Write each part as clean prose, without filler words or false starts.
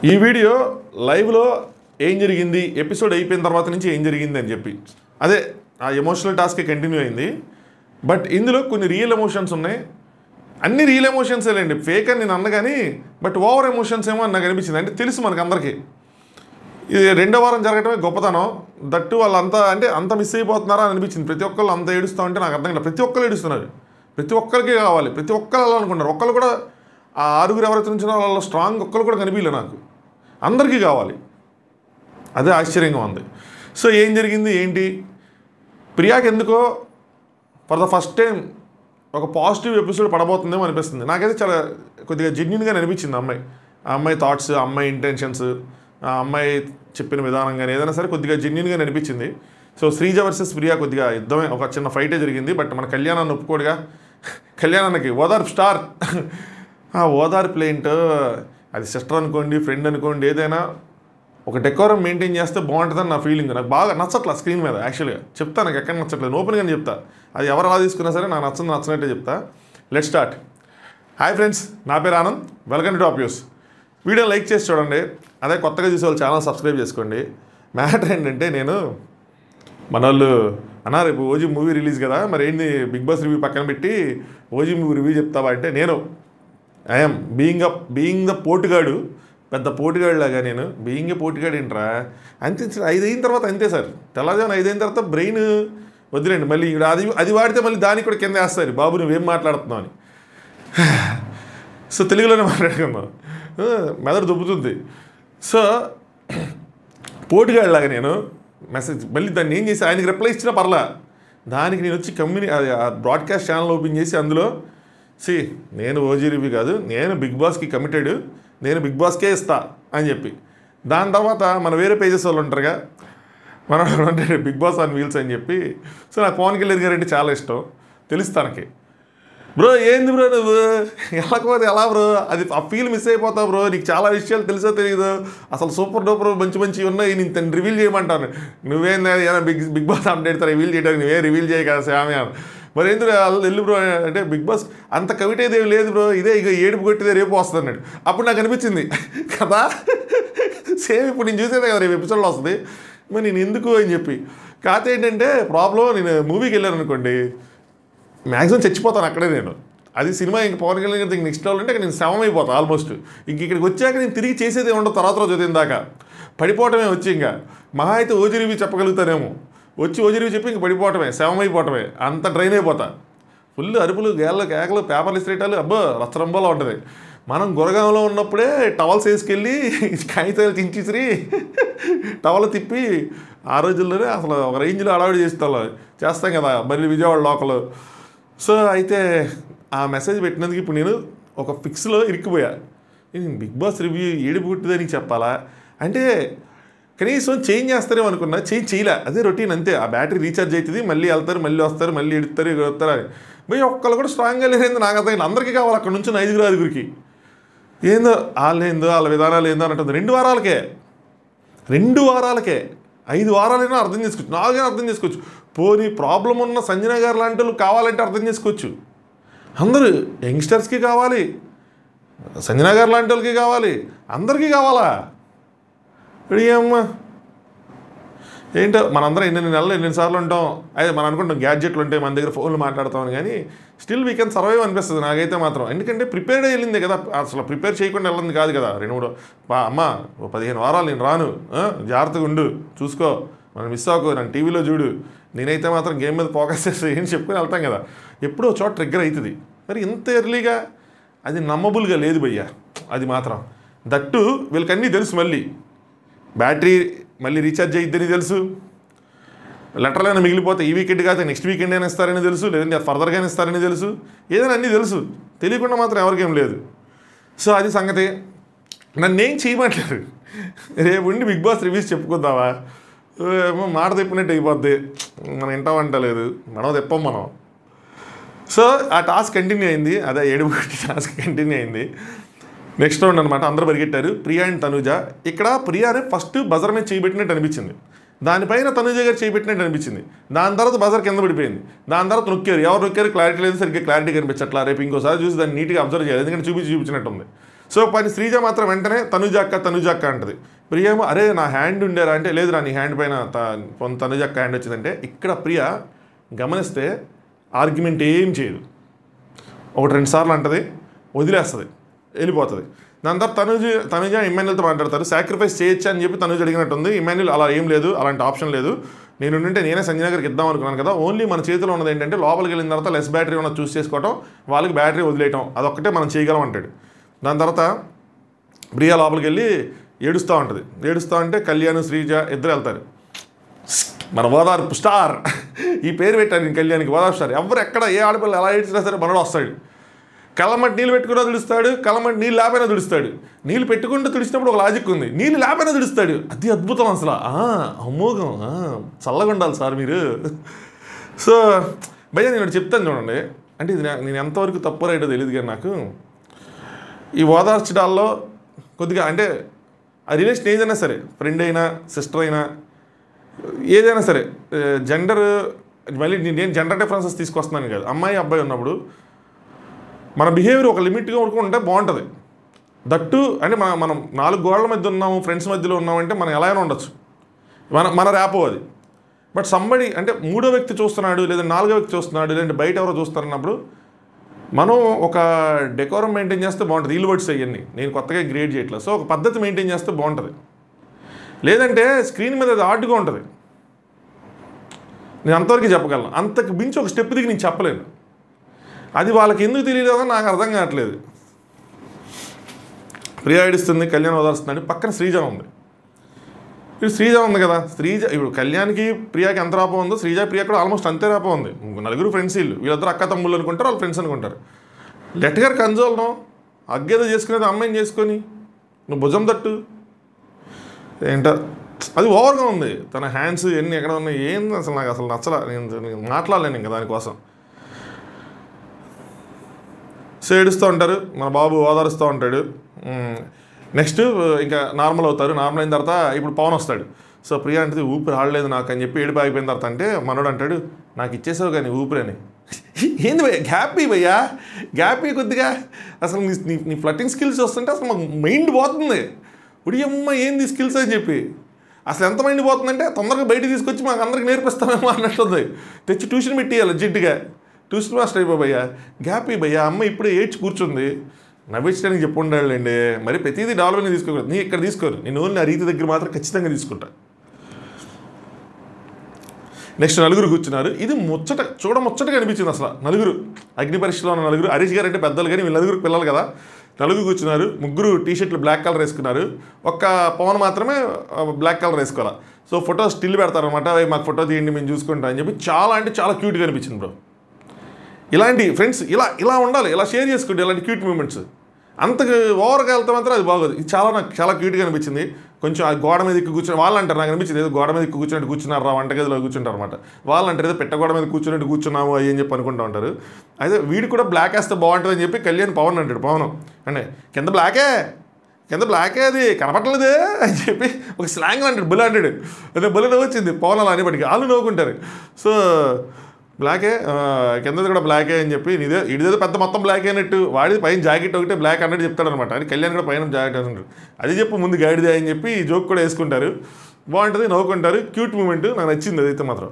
ఈ వీడియో లైవ్లో ఏం జరిగింది, ఎపిసోడ్ అయిపోయిన తర్వాత నుంచి ఏం జరిగింది అని చెప్పి అదే ఆ ఎమోషనల్ టాస్క్ కంటిన్యూ అయింది. బట్ ఇందులో కొన్ని రియల్ ఎమోషన్స్ ఉన్నాయి. అన్ని రియల్ ఎమోషన్సే లేండి, ఫేక్ అని నేను అన్నగాని బట్ ఓవర్ ఎమోషన్స్ ఏమో అని నాకు అనిపించింది. అంటే తెలుసు మనకు అందరికీ ఇది రెండో వారం జరగటమే గొప్పతనం. దట్టు వాళ్ళంతా అంటే అంత మిస్ అయిపోతున్నారా అని అనిపించింది. ప్రతి ఒక్కళ్ళు అంత ఏడుస్తూ ఉంటే నాకు అర్థం కాదు. ప్రతి ఒక్కరు ఏడుస్తున్నారు, ప్రతి ఒక్కరికి కావాలి, ప్రతి ఒక్కరు వెళ్ళాలనుకుంటారు. ఒక్కళ్ళు కూడా ఆ ఆరుగురు ఎవరైతే నుంచినా వాళ్ళ స్ట్రాంగ్ ఒక్కళ్ళు కూడా కనిపించలే నాకు. అందరికీ కావాలి, అదే ఆశ్చర్యంగా ఉంది. సో ఏం జరిగింది ఏంటి, ప్రియాకి ఎందుకో ఫర్ ద ఫస్ట్ టైం ఒక పాజిటివ్ ఎపిసోడ్ పడబోతుందేమో అనిపిస్తుంది. నాకైతే చాలా కొద్దిగా జెన్యున్గా అనిపించింది ఆ అమ్మాయి థాట్స్, ఆ అమ్మాయి ఇంటెన్షన్స్, ఆ అమ్మాయి చెప్పిన విధానం కానీ ఏదైనా సరే కొద్దిగా జెన్యున్గా అనిపించింది. సో శ్రీజ వర్సెస్ ప్రియా కొద్దిగా యుద్ధమే, ఒక చిన్న ఫైటే జరిగింది. బట్ మన కళ్యాణాన్ని ఒప్పుకోడుగా, కళ్యాణానికి ఓదార్పు స్టార్. ఆ ఓదార్పు ఏంటో, అది సిస్టర్ అనుకోండి, ఫ్రెండ్ అనుకోండి, ఏదైనా ఒక డెకోరం మెయింటైన్ చేస్తే బాగుంటుందని నా ఫీలింగ్. నాకు బాగా నచ్చట్లా స్క్రీన్ మీద. యాక్చువల్గా చెప్తా, నాకు ఎక్కడ నచ్చట్లేదు, ఓపెన్గానే చెప్తా. అది ఎవరు అలా తీసుకున్నా సరే నాకు నచ్చినట్టే చెప్తా. Let start. హాయ్ ఫ్రెండ్స్, నా పేరు Anand, welcome to top news. Video like చేసి చూడండి, అదే కొత్తగా చూసే వాళ్ళు ఛానల్ సబ్స్క్రైబ్ చేసుకోండి. మ్యాటర్ ఏంటంటే, నేను మన వాళ్ళు అన్నారు రేపు ఓజీ మూవీ రిలీజ్ కదా, మరి ఏంటి బిగ్ బాస్ రివ్యూ పక్కన పెట్టి ఓజీ మూవీ రివ్యూ చెప్తావా అంటే, నేను ఐఎమ్ బీయింగ్ ద పోటుగాడు, పెద్ద పోటుగాడులాగా నేను బీయింగ్ ఏ పోటుగాడు ఏంట్రా అంతే. 5 అయిన తర్వాత అంతే సార్, తెల్లజామున 5 అయిన తర్వాత బ్రెయిన్ వదిలేండి. మళ్ళీ ఇక్కడ అది వాడితే మళ్ళీ దానికి కూడా కింద వేస్తారు, బాబు నువ్వేం మాట్లాడుతున్నావు అని. సో తెలుగులోనే మాట్లాడుకున్నాం, మెదడు దుబ్బుతుంది. సో పోటుగాడులాగా నేను మెసేజ్ మళ్ళీ దాన్ని ఏం చేసి ఆయనకి రిప్లై ఇచ్చినా పర్లా, దానికి నేను వచ్చి బ్రాడ్కాస్ట్ ఛానల్ ఓపెన్ చేసి అందులో నేను ఓజీ రివ్యూ కాదు, నేను బిగ్ బాస్కి కమిటెడ్, నేను బిగ్ బాస్కే ఇస్తా అని చెప్పి. దాని తర్వాత మన వేరే పేజెస్ వాళ్ళు ఉంటారుగా, మనం అంటే బిగ్ బాస్ ఆన్ వీల్స్ అని చెప్పి. సో నాకు పవన్ కళ్యాణ్ గారు అంటే చాలా ఇష్టం, తెలుసు తనకి. బ్రో ఏంది బ్రో నువ్వు వెళ్ళకపోతే ఎలా బ్రో, అది ఆ ఫీల్ మిస్ అయిపోతావు బ్రో, నీకు చాలా విషయాలు తెలుసో తెలియదు, అసలు సూపర్ డూపర్ మంచి ఉన్నాయి, నేను తను రివీల్ చేయమంటాను. నువ్వేం ఏదైనా బిగ్ బాస్ అప్డేట్ రివీల్ చేయడానికి నువ్వే రివీల్ చేయ కదా శ్యామే. మరి ఎందుకు వెళ్ళి బ్రో అంటే, బిగ్ బాస్ అంత కవిత ఏదేమి లేదు బ్రో, ఇదే ఇక ఏడుపు కొట్టిదే రేపు వస్తుంది అన్నాడు. అప్పుడు నాకు అనిపించింది కదా, సేమ్ ఇప్పుడు నేను చూసేదే కదా రేపు ఎపిసోడ్లో వస్తుంది, మరి నేను ఎందుకు అని చెప్పి. కాకపోతే ఏంటంటే ప్రాబ్లం, నేను మూవీకి వెళ్ళాను అనుకోండి, మ్యాక్సిమం చచ్చిపోతాను అక్కడే నేను. అది సినిమా ఇంక పవన్ కళ్యాణ్ గారి నెక్స్ట్ లెవెల్ అంటే నేను శవం అయిపోతాను ఆల్మోస్ట్. ఇక్కడికి వచ్చాక నేను తిరిగి చేసేది ఉండదు, తర్వాత రోజు ఉదయం దాకా పడిపోవటమే. వచ్చి ఇంకా మహా అయితే ఓజీ రివ్యూ చెప్పగలుగుతానేమో, వచ్చి ఓజీ రివ్యూ చెప్పి ఇంక పడిపోవటమే, శవం అయిపోవటమే, అంత డ్రైన్ అయిపోతా. ఫుల్ అరుపులు, గేళ్ళ కేకలు, పేపర్లు ఇస్త్రేటాలు, అబ్బో రచ్చరంబోలా ఉంటుంది. మనం గురగాంలో ఉన్నప్పుడే టవల్స్ వేసుకెళ్ళి కాగితాలు చించిసిరి టవల్ తిప్పి ఆ రోజుల్లోనే అసలు ఒక రేంజ్లో అడవాడి చేస్తాం కదా మరి విజయవాడ లోకల్. సో అయితే ఆ మెసేజ్ పెట్టినందుకు ఇప్పుడు నేను ఒక ఫిక్స్లో ఇరిక్కిపోయా. నేను బిగ్ బాస్ రివ్యూ ఏడుపు పుట్టిదని చెప్పాలా అంటే, కనీసం చేంజ్ చేస్తారేమో అనుకున్నా, చేంజ్ చేయలే, అదే రొటీన్ అంతే. ఆ బ్యాటరీ రీఛార్జ్ అవుతుంది, మళ్ళీ వెళ్తారు, మళ్ళీ వస్తారు, మళ్ళీ ఎడుతారు, వస్తారు అని. మరి ఒక్కళ్ళు కూడా స్ట్రాంగ్గా లేదేందో నాకు అర్థం. అందరికీ కావాలి అక్కడ నుంచి 5 ఏందో వాళ్ళ విధానాలు ఏందో అని అంటుంది. 2 వారాలకే 5 వారాలైనా అర్థం చేసుకోవచ్చు, 4 అర్థం చేసుకోవచ్చు. పోనీ ప్రాబ్లం ఉన్న సంజన గారు లాంటి వాళ్ళు కావాలంటే అర్థం చేసుకోవచ్చు. అందరూ యంగ్స్టర్స్కి కావాలి, సంజన గారు లాంటి వాళ్ళకి కావాలి, అందరికీ కావాలా? అమ్మా ఏంటో మనందరం ఎన్నిసార్లు ఉంటాం. అదే మనం అనుకుంటాం గ్యాడ్జెట్లు ఉంటాయి, మన దగ్గర ఫోన్లు మాట్లాడతామని, కానీ స్టిల్ వీ కెన్ సర్వైవ్ అనిపిస్తుంది నాకైతే మాత్రం. ఎందుకంటే ప్రిపేర్డ్ వెళ్ళిందే కదా, అసలు ప్రిపేర్ చేయకుండా వెళ్ళింది కాదు కదా. 2-3 అమ్మ 15 వారాలు నేను రాను, జాగ్రత్తగా ఉండు, చూసుకో, మనం మిస్ అవ్వకు, నన్ను టీవీలో చూడు. నేనైతే మాత్రం గేమ్ మీద ఫోకస్ చేస్తే ఏం చెప్పుకొని వెళ్తాం కదా, ఎప్పుడో చోట ట్రిగ్గర్ అవుతుంది. మరి ఇంత ఎర్లీగా అది నమ్మబుల్గా లేదు భయ్యా. అది మాత్రం దట్టు వీళ్ళకి అన్నీ తెలుసు. మళ్ళీ బ్యాటరీ మళ్ళీ రీఛార్జ్ అయ్యిద్దని తెలుసు, లెటర్లైనా మిగిలిపోతే ఈ వీకెండ్ కాదు నెక్స్ట్ వీకెండ్ అయినా ఇస్తారని తెలుసు, లేదంటే ఫర్దర్గానే ఇస్తారని తెలుసు, ఏదైనా అన్నీ తెలుసు. తెలియకుండా మాత్రం ఎవరికేం లేదు. సో అది సంగతి. నన్నేం చేయమంటారు, రేపు ఉండి బిగ్ బాస్ రివ్యూస్ చెప్పుకుందామా, ఏమో మాట తిప్పినట్టు అయిపోద్ది, మనం వింటామంటలేదు, మనం తిప్పం మనం. సో ఆ టాస్క్ కంటిన్యూ అయింది, అదే ఏడుపు టాస్క్ కంటిన్యూ అయింది. నెక్స్ట్ రౌండ్ అనమాట, అందరూ పరిగెట్టారు. ప్రియా అండ్ తనుజ. ఇక్కడ ప్రియానే ఫస్ట్ బజర్ మీద చేయబెట్టినట్టు అనిపించింది, దానిపైన తనుజ గారు చేయబెట్టినట్టు అనిపించింది. దాని తర్వాత బజర్ కింద పడిపోయింది, దాని తర్వాత నొక్కారు. ఎవరు నొక్కారు క్లారిటీ లేదు, సరిగ్గా క్లారిటీ కనిపించట్లా. రేపు ఇంకోసారి చూసి దాన్ని నీట్గా అబ్జర్వ్ చేయాలి, ఎందుకంటే చూపించినట్టుంది. సో పని శ్రీజ మాత్రం వెంటనే తనుజక్క అంటది. ప్రియ ఏమో అరే నా హ్యాండ్ ఉండేరా అంటే లేదురా నీ హ్యాండ్ పైన తనుజక్క హ్యాండ్ వచ్చిందంటే ఇక్కడ ప్రియ గమనిస్తే ఆర్గ్యుమెంట్ ఏం చేయదు. 1-2 సార్లు అంటది, వదిలేస్తుంది, వెళ్ళిపోతుంది. దాని తర్వాత తనుజ ఇమ్మాన్యుల్తో మాట్లాడతారు. సాక్రిఫైస్ చేయొచ్చు అని చెప్పి తనుజ అడిగినట్టుంది. ఇమ్మాన్యుల్ అలా ఏం లేదు, అలాంటి ఆప్షన్ లేదు, నేను ఉంటే నేనే సంజన గారికి ఇద్దాం అనుకున్నాను కదా, ఓన్లీ మన చేతిలో ఉన్నది ఏంటంటే లోపలికి వెళ్ళిన తర్వాత లెస్ బ్యాటరీ ఉన్నది చూస్ చేసుకోవటం, వాళ్ళకి బ్యాటరీ వదిలేయటం, అదొక్కటే మనం చేయగలం అంటాడు. దాని తర్వాత ప్రియా లోపలికి వెళ్ళి ఏడుస్తూ ఉంటుంది. ఏడుస్తూ అంటే కళ్యాణ్ శ్రీజ ఇద్దరు వెళ్తారు. మన ఓదార్పు స్టార్ ఈ పేరు పెట్టారు నేను కళ్యాణ్కి, ఓదార్పు స్టార్. ఎవరు ఎక్కడ ఏ ఆడపిల్ల ఎలా ఏడ్చినా సరే మనడు వస్తాడు. కళ్ళమట్టి నీళ్ళు పెట్టుకున్నా తుడుస్తాడు, కళ్ళమట్టి నీళ్ళు లేపైనా తుడుస్తాడు. నీళ్ళు పెట్టుకుంటూ తుడిచినప్పుడు ఒక లాజిక్ ఉంది, నీళ్ళు లేపైనా తుడుస్తాడు. అది అద్భుతం అసలు, అమోఘం, చల్లగా ఉండాలి సార్ మీరు. సో భయ్యా నేను చెప్తాను చూడండి, అంటే ఇది నేను ఎంతవరకు తప్పు రైటో తెలియదు కానీ నాకు ఈ ఓదార్చడాల్లో కొద్దిగా అంటే ఆ రిలేషన్ ఏదైనా సరే, ఫ్రెండ్ అయినా సిస్టర్ అయినా ఏదైనా సరే, జెండర్ మళ్ళీ నేను జెండర్ డిఫరెన్సెస్ తీసుకొస్తున్నాను కాదు, అమ్మాయి అబ్బాయి ఉన్నప్పుడు మన బిహేవియర్ ఒక లిమిట్గా ఉంటే బాగుంటుంది. దట్టు అంటే మనం 4 గోడల మధ్య ఉన్నాము, ఫ్రెండ్స్ మధ్యలో ఉన్నామంటే మనం ఎలా అయినా ఉండొచ్చు, మన ర్యాపో అది. బట్ సంబడి అంటే 3వ వ్యక్తి చూస్తున్నాడు లేదా 4వ వ్యక్తి చూస్తున్నాడు లేదంటే బయట ఎవరో చూస్తారన్నప్పుడు మనం ఒక డెకోరం మెయింటైన్ చేస్తే బాగుంటుంది. వీల్ వర్డ్స్ అవన్నీ నేను కొత్తగా గ్రేడ్ చేయట్లేదు. సో ఒక పద్ధతి మెయింటైన్ చేస్తే బాగుంటుంది. లేదంటే స్క్రీన్ మీద అది ఆర్ట్గా ఉంటుంది. నేను అంతవరకు చెప్పగలను, అంతకు మించి ఒక స్టెప్ దిగి నేను చెప్పలేను. అది వాళ్ళకి ఎందుకు తెలియలేదో నాకు అర్థం కావట్లేదు. ప్రియా ఏడుస్తుంది, కళ్యాణ్ ఓదారుస్తున్నాడు, పక్కన శ్రీజ ఉంది. ఇప్పుడు శ్రీజ ఉంది కదా, శ్రీజ ఇప్పుడు కళ్యాణ్కి ప్రియాకి ఎంత రాపం ఉందో శ్రీజ ప్రియా కూడా ఆల్మోస్ట్ అంతే రాపం ఉంది. 4 ఫ్రెండ్స్ వీళ్ళిద్దరు అక్క తమ్ముళ్ళు అనుకుంటారు, వాళ్ళు ఫ్రెండ్స్ అనుకుంటారు. లెట్గారు కన్జోల్ను అగ్గేదో చేసుకునేది అమ్మాయిని చేసుకొని నువ్వు భుజం తట్టు ఏంటో అది ఓవర్గా ఉంది. తన హ్యాండ్స్ ఎన్ని ఎక్కడ ఉన్నాయి ఏంది అసలు నాకు అసలు నచ్చలా. నేను మాట్లాడలేను ఇంకా దానికోసం. సో ఏడుస్తూ ఉంటారు, మన బాబు ఓదారుస్తూ ఉంటాడు. నెక్స్ట్ ఇంకా నార్మల్ అవుతారు. నార్మల్ అయిన తర్వాత ఇప్పుడు పవన్ వస్తాడు. సో ప్రియా అంటే ఊపిరి ఆడలేదు నాకు అని చెప్పి ఏడుపు ఆగిపోయిన తర్వాత అంటే మనోడు అంటాడు నాకు ఇచ్చేసావు కానీ ఊపిరి అని. ఏంది భయ్యా గ్యాపీ, భయ్యా గ్యాపీ కొద్దిగా అసలు నీ ఫ్లట్టింగ్ స్కిల్స్ వస్తుంటే అసలు మాకు మైండ్ పోతుంది. ఉడియమ్మ ఏంది స్కిల్స్ అని చెప్పి అసలు ఎంత మైండ్ పోతుందంటే తొందరగా బయటకు తీసుకొచ్చి మాకు అందరికి నేర్పిస్తామేమో అన్నట్టుంది. తెచ్చి ట్యూషన్ పెట్టియాలి జిడ్డుగా, ట్యూషన్ మాస్టర్ అయిపోయా. గ్యాపీ భయ్యా అమ్మ ఇప్పుడే ఏడ్చి కూర్చుంది, నవ్వించడానికి చెప్పు ఉండాలండి. మరి ప్రతిదీ డాల్లోనే తీసుకోకూడదు. నీ ఇక్కడ తీసుకోరు, నేను ఓన్లీ ఆ రీతి దగ్గర మాత్రం ఖచ్చితంగా తీసుకుంటా. నెక్స్ట్ 4 కూర్చున్నారు. ఇది ముచ్చటగా అనిపించింది అసలు. 4 అగ్ని పరీక్షలో ఉన్న 4 హరీష్ గారు అంటే పెద్దలు కానీ వీళ్ళు 4 పిల్లలు కదా. 4 కూర్చున్నారు. 3 టీ-షర్ట్లు బ్లాక్ కలర్ వేసుకున్నారు. ఒక్క పవన్ మాత్రమే బ్లాక్ కలర్ వేసుకోవాలి. సో ఫోటో స్టిల్ పెడతారనమాట, మాకు ఫోటో తీయండి మేము చూసుకుంటాం అని చెప్పి చాలా అంటే చాలా క్యూట్గా అనిపించింది బ్రో. ఇలాంటి ఫ్రెండ్స్ ఇలా ఉండాలి, ఇలా షేర్ చేసుకోండి ఇలాంటి క్యూట్ మూమెంట్స్. అంతకు ఓవర్గా వెళ్తే మాత్రం అది బాగోదు. ఇది నాకు చాలా క్యూట్గా అనిపించింది. కొంచెం ఆ గోడ మీద ఎక్కువ కూర్చొని వాళ్ళు అంటారు, నాకు అనిపించింది ఏదో గోడ మీద ఎక్కువ కూర్చున్నట్టు కూర్చున్నారు రా, వంటగదిలో కూర్చుంటారు అనమాట. వాళ్ళు అంటారు ఏదో పెట్ట గోడ మీద కూర్చున్నట్టు కూర్చున్నాము అని చెప్పి అనుకుంటూ ఉంటారు. అయితే వీడు కూడా బ్లాక్ వేస్తే బాగుంటుంది అని చెప్పి కళ్యాణ్ పవన్ అంటాడు. పవన్ అంటే కింద బ్లాకే అది కనపట్టలేదే అని చెప్పి ఒక స్లాంగ్ అంటాడు, బుల్ అంటాడు. అదే బుల్ వచ్చింది పవన్ అలా అనేప్పటికీ వాళ్ళు నవ్వుకుంటారు. సో బ్లాకే కిందది కూడా బ్లాకే అని చెప్పి ఇదేదో పెద్ద మొత్తం బ్లాక్ అయినట్టు వాడిది పైన జాకెట్ ఒకటే బ్లాక్ అన్నట్టు చెప్తాడనమాట. అని కళ్యాణ్ కూడా పైన జాకెట్ అంటారు. అది చెప్పు ముందు గాడిదే అని చెప్పి ఈ జోక్ కూడా వేసుకుంటారు. బాగుంటుంది, నవ్వుకుంటారు. క్యూట్ మూమెంట్ నాకు నచ్చింది అదైతే మాత్రం.